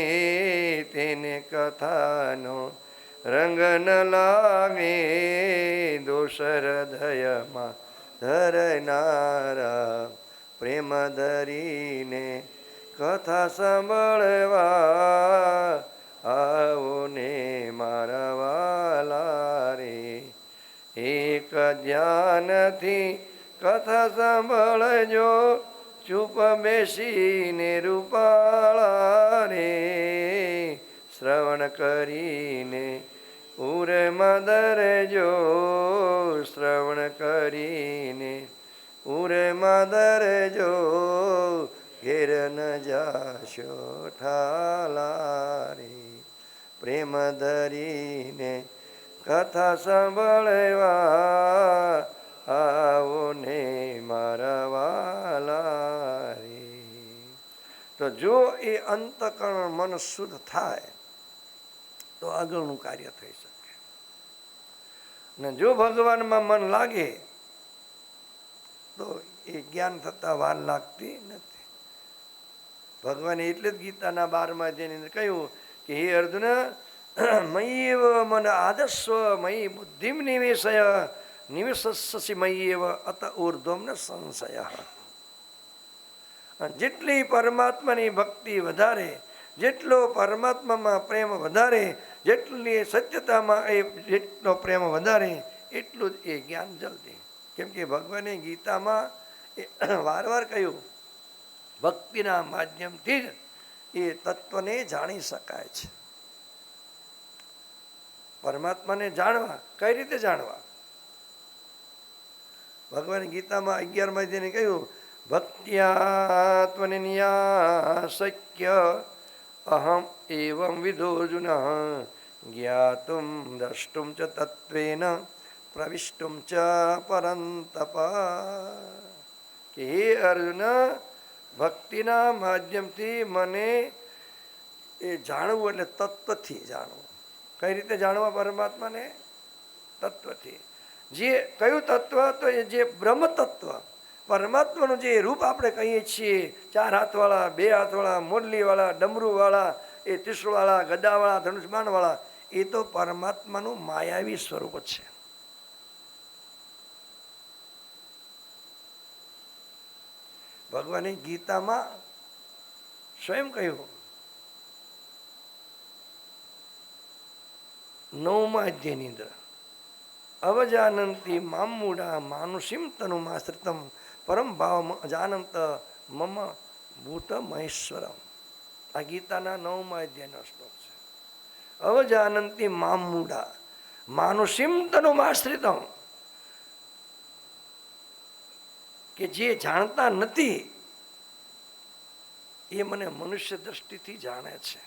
તેને કથાનો રંગ ન લાગે. દોષ હૃદયમાં ધરનારા, પ્રેમ ધરીને કથા સાંભળવા આવો ને મારા વાલા રે. એક ધ્યાનથી કથા સાંભળજો, ચૂપ બેસીને રૂપાળા રે. શ્રવણ કરીને ઉરમાં ધરજો, શ્રવણ કરીને ઉરમાં ધરજો. ઘેર ન જાશો ઠાલા રે, પ્રેમ ધરીને કથા સાંભળવા આવો ને મારા વાલા રે. તો જો એ અંતઃકરણ મન શુદ્ધ થાય તો આગળનું કાર્ય થઈ શકે. ને જો ભગવાનમાં મન લાગે તો એ જ્ઞાન થતા વાર લાગતી નથી. ભગવાને એટલે જ ગીતાના 12મા અધ્યાયની અંદર કહ્યું કે હે અર્જુન, મય્યેવ મન આદસ્વ મયી બુદ્ધિમ નિવેશય નિવેશસ્યસી મય્યેવ અત ઊર્ધ્વમ ન સંશય. જેટલી પરમાત્માની ભક્તિ વધારે, જેટલો પરમાત્મામાં પ્રેમ વધારે, જેટલી સત્યતામાં એ જેટલો પ્રેમ વધારે, એટલું જ એ જ્ઞાન જલ્દી. કેમ કે ભગવાને ગીતામાં વાર વાર કહ્યું ભક્તિના માધ્યમથી જ એ તત્વને જાણી શકાય છે. પરમાત્માને જાણવા કઈ રીતે જાણવા? ભગવાન ગીતામાં 11મા અધ્યાયને કહ્યું ભક્ત્યાત્મનિયા શક્ય અહમ એવં વિદો અર્જુન જ્ઞાતુમ દ્રષ્ટુમ ચ તત્વેન પ્રવિષ્ટુમ ચ પરંતપ. કે હે અર્જુન, ભક્તિના માધ્યમથી મને એ જાણવું એટલે તત્વથી જાણવું. કઈ રીતે જાણવા પરમાત્માને? તત્વથી. જે કયું તત્વ? તો એ જે બ્રહ્મ તત્વ, પરમાત્માનું જે રૂપ આપણે કહીએ છીએ, 4 હાથવાળા, 2 હાથવાળા, મુરલીવાળા, ડમરૂવાળા, એ ત્રિશુળવાળા, ગદાવાળા, ધનુષબાણવાળા, એ તો પરમાત્માનું માયાવી સ્વરૂપ છે. ભગવાને ગીતામાં સ્વયં કહ્યું 9મા અધ્યાયની અંદર અવજાનંતી મામૂઢા માનુષીમ તનુમાશ્રિતમ પરમ ભાવ જાનંત મમ ભૂત મહેશ્વરમ. આ ગીતાના 9મા અધ્યાયનો શ્લોક છે. અવજાનંતી મામ મૂઢા માનુષીમ તનુમાશ્રિતમ, કે જે જાણતા નથી એ મને મનુષ્ય દ્રષ્ટિથી જાણે છે.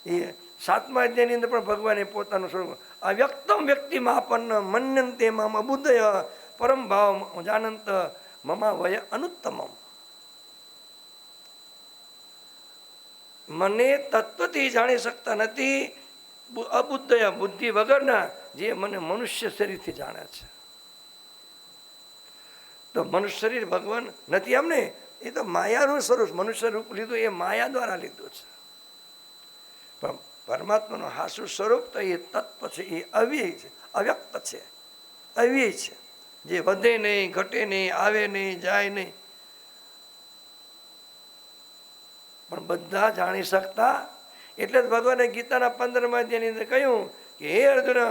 એ 7મા અધ્યાયની અંદર પણ ભગવાને પોતાનું સ્વરૂપ અવ્યક્તમ વ્યક્તિમાપન્ન મન્યંતે મામ અબુદય પરમ ભાવ જાનંત મમા વય અનુત્તમમ. મને તત્વથી જાણી શકતા નથી અબુદ્ધય બુદ્ધિ વગરના, જે મને મનુષ્ય શરીરથી જાણે છે. તો મનુષ્ય શરીર ભગવાન નથી આમને, એ તો માયાનું સ્વરૂપ, મનુષ્ય રૂપ લીધું એ માયા દ્વારા લીધું છે. પણ પરમાત્માનું હાસુ સ્વરૂપ તો એ તત્વ છે, એ અવ્યય છે, અવ્યક્ત છે, અવ્યય છે, જે વધે નહીં, ઘટે નહીં, આવે નહીં, જાય નહીં, પણ બધા જાણી શકતા. એટલે જ ભગવાને ગીતાના 15મા અધ્યાયની અંદર કહ્યું કે હે અર્જુન,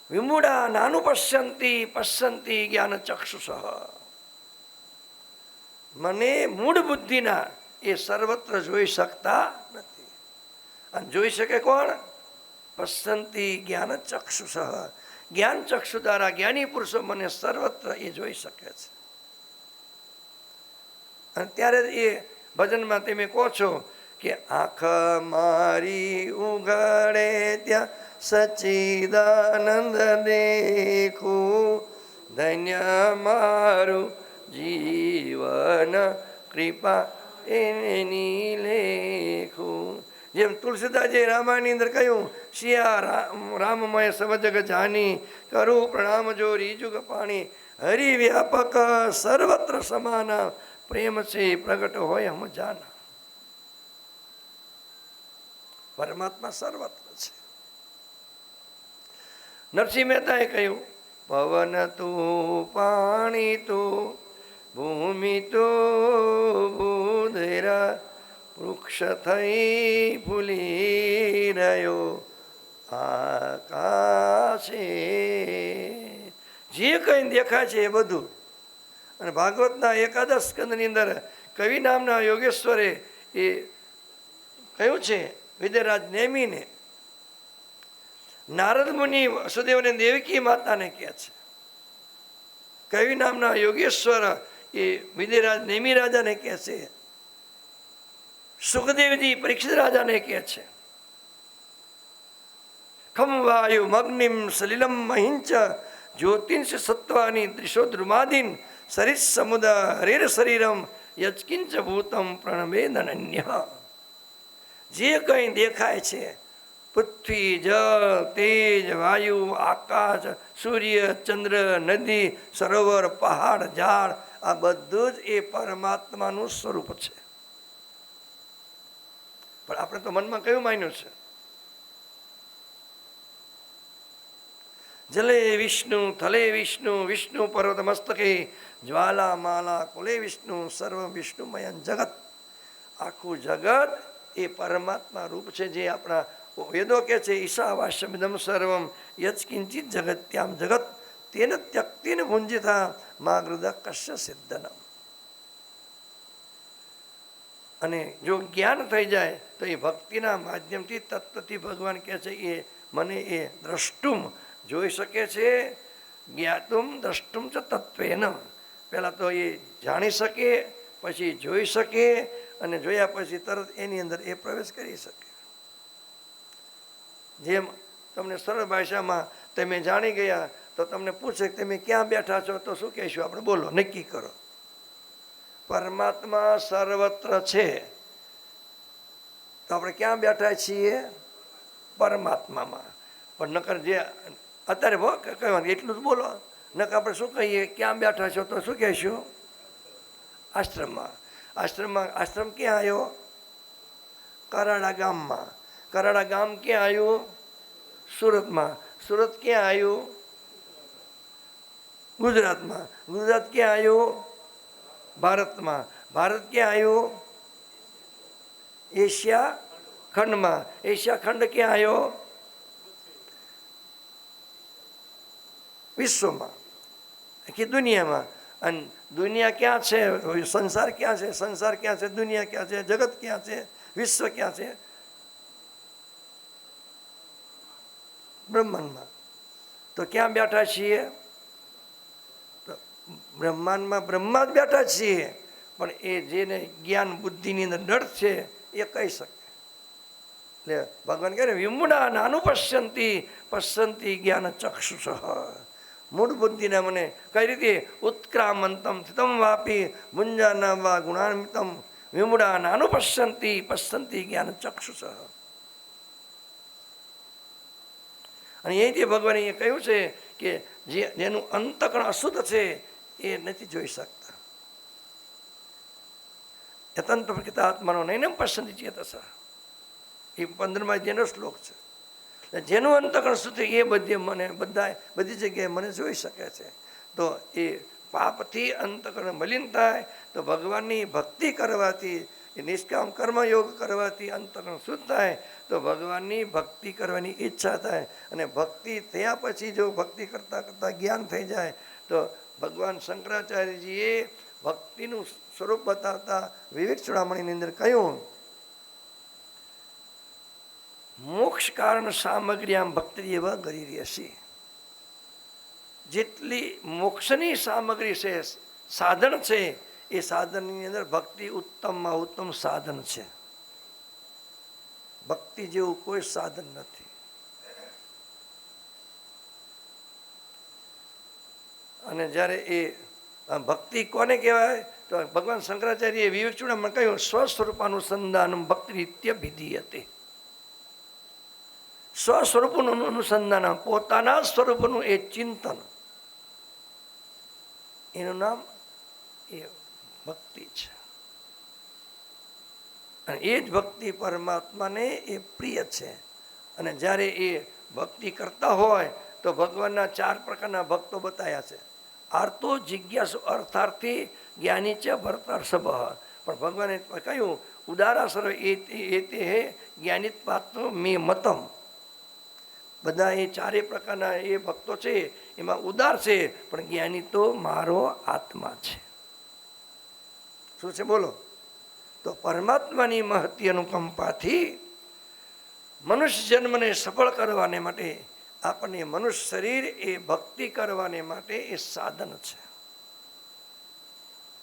વિમૂઢા નાનું પશ્યંતી જ્ઞાન ચક્ષુષ. મને મૂળ બુદ્ધિના એ સર્વત્ર જોઈ શકતા નથી. અને જોઈ શકે કોણ? પશ્યંતી જ્ઞાન ચક્ષુષ. જ્ઞાન ચક્ષુ દ્વારા જ્ઞાની પુરુષો મને સર્વત્ર એ જોઈ શકે છે. અને ત્યારે એ ભજનમાં તમે કહો છો કે આંખ મારી ઉઘાડે ત્યાં સચ્ચિદાનંદ દેખું, ધન્ય મારું જીવન કૃપા એની લેખું. જેમ તુલસીદાસજી રામાયણની અંદર કહ્યું, શિયા રામમય સબ જગ જાની, કરું પ્રણામ જો રીજુગ પાણી, હરિ વ્યાપક સર્વત્ર સમાન, પ્રેમ છે પ્રગટ હોય હમ જાના. પરમાત્મા સર્વત્ર છે. નરસિંહ મહેતાએ કહ્યું, પવન તું, પાણી તું, ભૂમિ તું, બુધરા, વૃક્ષ થઈ ફૂલી રહ્યો આકાશે. જે કંઈ દેખાય છે એ બધું. અને ભાગવતના 11 સ્કંદની અંદર કવિ નામના યોગેશ્વરે એ કહ્યું છે, વિદરાજ નેમીને, નારદ મુનિ વસુદેવને દેવકી માતાને કહે છે, કવિ નામના યોગેશ્વર એ વિદરાજ નેમી રાજાને કહે છે, સુખદેવજી પરીક્ષિત રાજાને કહે છે, ખમ વાયુ મગ્નિમ સલિલમ મહિંચ જ્યોતિંશ સત્વાની ત્રિશો ધ્રુમાદીન સરિત સમુદા હરેર શરીરમ યચકિંચ ભૂતમ પ્રણવેદનન્ય. જે કંઈ દેખાય છે, પૃથ્વી, જળ, તેજ, વાયુ, આકાશ, સૂર્ય, ચંદ્ર, નદી, સરોવર, પહાડ, ઝાડ, આ બધું જ એ પરમાત્માનું સ્વરૂપ છે. પણ આપણે તો મનમાં કયું માન્યું છે? જલે વિષ્ણુ, થલે વિષ્ણુ, વિષ્ણુ પર્વત મસ્તકે, જ્વાલા માલા કુલે વિષ્ણુ, સર્વ વિષ્ણુમયન જગત. આખું જગત એ પરમાત્મા રૂપ છે. જે આપણા વેદો કે છે, ઈશાવાસ્યમિદમ સર્વમ યત્કિંચિત જગત્યામ જગત તેન ત્યક્તિન ભુંજિતા મા ગૃદ કશ્ય સિદ્ધનમ. અને જો જ્ઞાન થઈ જાય તો એ ભક્તિના માધ્યમથી તત્વથી ભગવાન કહે છે એ મને એ દ્રષ્ટુમ જોઈ શકે છે. જ્ઞાતુમ દ્રષ્ટુમ ચ તત્વેન. પહેલાં તો એ જાણી શકે, પછી જોઈ શકે, અને જોયા પછી તરત એની અંદર એ પ્રવેશ કરી શકે. જેમ તમને સરળ ભાષામાં તમે જાણી ગયા તો તમને પૂછે કે તમે ક્યાં બેઠા છો, તો શું કહેશું આપણે? બોલો, નક્કી કરો. પરમાત્મા સર્વત્ર છે, તો આપણે ક્યાં બેઠા છીએ? પરમાત્મામાં. પણ નકર જે અત્યારે કહેવાનું એટલું જ બોલો. નકર આપણે શું કહીએ? ક્યાં બેઠા છો, તો શું કહેશું? આશ્રમમાં. આશ્રમ ક્યાં આવ્યો? કરાડા ગામમાં. કરાડા ગામ ક્યાં આવ્યું? સુરતમાં. સુરત ક્યાં આવ્યું? ગુજરાતમાં. ગુજરાત ક્યાં આવ્યું? ભારતમાં. ભારત ક્યાં આવ્યું? એશિયા ખંડમાં. એશિયા ખંડ ક્યાં આવ્યો? વિશ્વમાં, આખી દુનિયામાં. અને દુનિયા ક્યાં છે, સંસાર ક્યાં છે, સંસાર ક્યાં છે, દુનિયા ક્યાં છે, જગત ક્યાં છે, વિશ્વ ક્યાં છે? બ્રહ્માંડમાં. તો ક્યાં બેઠા છીએ? બ્રહ્માંડમાં બ્રહ્મા જ બેઠા છીએ. પણ એ જેને જ્ઞાન બુદ્ધિની અંદર ડર છે એ કહી શકે. એટલે ભગવાન કહે ને વિમુડા નાનું પશ્યંતી જ્ઞાન ચક્ષુષ. મૂળ બુદ્ધિને મને કઈ રીતે ઉત્ક્રામંતમ સ્થિતમ વાપી ભુંજાના વા ગુણાન્વિતમ વિમુડા નાનું પશ્યંતી જ્ઞાન ચક્ષુષ. અને અહીંથી ભગવાને એ કહ્યું છે કે જેનું અંતકરણ અશુદ્ધ છે એ નથી જોઈ શકતા. યતંત્ર પ્રકૃતા આત્માનો નૈનમ પશ્યંતિ ચેતસ. એ 15મા અધ્યાયનો શ્લોક છે. જેનું અંતકરણ શુદ્ધ એ બધી જગ્યાએ મને જોઈ શકે છે. તો એ પાપથી અંતકરણ મલિન થાય તો ભગવાનની ભક્તિ કરવાથી, એ નિષ્કામ કર્મયોગ કરવાથી અંતકરણ શુદ્ધ થાય તો ભગવાનની ભક્તિ કરવાની ઈચ્છા થાય. અને ભક્તિ થયા પછી જો ભક્તિ કરતાં કરતાં જ્ઞાન થઈ જાય તો ભગવાન શંકરાચાર્યજીએ ભક્તિનું સ્વરૂપ બતાવતા વિવેક ચૂડામણીની અંદર કહ્યું, મોક્ષ કારણ સામગ્રી આમ ભક્તિ એવા કરી રહેશે. જેટલી મોક્ષની સામગ્રી છે, સાધન છે, એ સાધનની અંદર ભક્તિ ઉત્તમમાં ઉત્તમ સાધન છે. ભક્તિ જેવું કોઈ સાધન નથી. અને જ્યારે એ ભક્તિ કોને કહેવાય તો ભગવાન શંકરાચાર્યએ વિવેક ચૂડામણીમાં કહ્યું સ્વસ્વરૂપાનુસંધાનમ ભક્તિ રીત્યભિધીયતે. સ્વસ્વરૂપનું અનુસંધાન, પોતાના સ્વરૂપનું એ ચિંતન, એનું નામ એ ભક્તિ છે. અને એ જ ભક્તિ પરમાત્માને એ પ્રિય છે. અને જ્યારે એ ભક્તિ કરતા હોય તો ભગવાનના 4 પ્રકારના ભક્તો બતાવ્યા છે. આર્તો જિજ્ઞાસુ અર્થાર્થી જ્ઞાની ચ ભરતર્ષભ. પણ ભગવાને કહ્યું ઉદારા સર્વ એ તે હે જ્ઞાનિત પાત્ર મે મતમ. બધા એ 4 પ્રકારના એ ભક્તો છે એમાં ઉદાર છે, પણ જ્ઞાની તો મારો આત્મા છે. શું છે બોલો? તો પરમાત્માની મહતી અનુકંપાથી મનુષ્ય જન્મને સફળ કરવાને માટે આપણને મનુષ્ય શરીર એ ભક્તિ કરવાને માટે એ સાધન છે.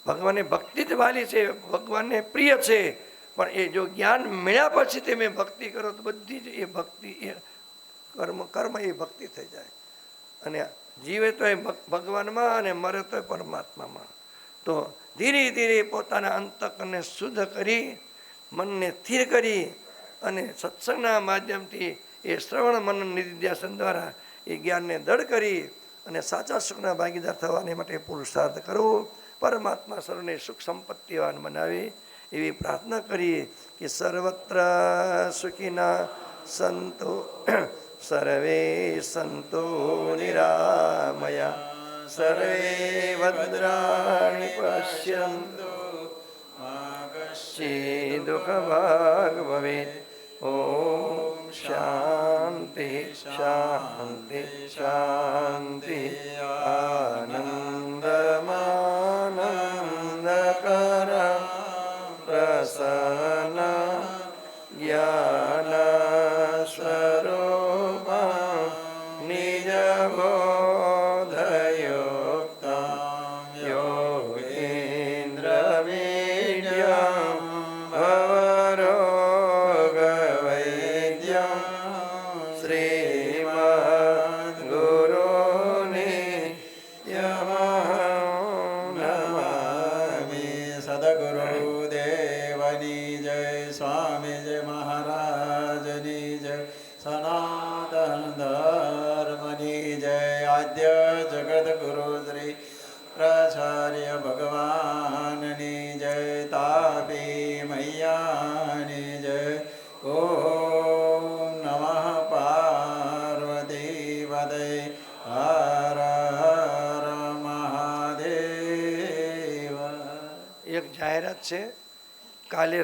ભગવાનને ભક્તિ જ વાલી છે, ભગવાનને પ્રિય છે. પણ એ જો જ્ઞાન મળ્યા પછી તમે ભક્તિ કરો તો બધી જ એ ભક્તિ એ કર્મ એ ભક્તિ થઈ જાય. અને જીવે તો એ ભગવાનમાં અને મરે તો એ પરમાત્મામાં. તો ધીરે ધીરે પોતાના અંતકરણને શુદ્ધ કરી, મનને સ્થિર કરી અને સત્સંગના માધ્યમથી એ શ્રવણ મનન નિધિધ્યાસન દ્વારા એ જ્ઞાનને દૃઢ કરી અને સાચા સુખના ભાગીદાર થવાને માટે પુરુષાર્થ કરવો, પરમાત્મા સર્વને સુખ સંપત્તિવાન બનાવે એવી પ્રાર્થના કરીએ કે સર્વત્ર સુખીના સંતો સર્વે સંતો નિરામયા સર્વે ભદ્રાણિ પશ્યન્તુ મા કશ્ચિદ દુઃખભાગ ભવેત. ઓમ શાંતિ શાંતિ શાંતિ. આનંદમાનંદકર પ્રસન્ન જ્ઞાન સ્વરૂપ નિજ બોધયુક્ત યોગેન્દ્ર વિદ્યા ભવરોગ વૈદ્યમ શ્રીમદ ગુરુને નમામિ. સદગુરુદેવની જય, સ્વામીજી મહારાજની જય, સનાતન ધર્મની જય. આદ્ય જગત ગુરુ શ્રી આચાર્ય ભગવાનની જય. તાપી મૈયાની જય. ઓમ નમઃ પાર્વતી પદે. હર હર મહાદેવ. એક જાહેરાત છે, કાલે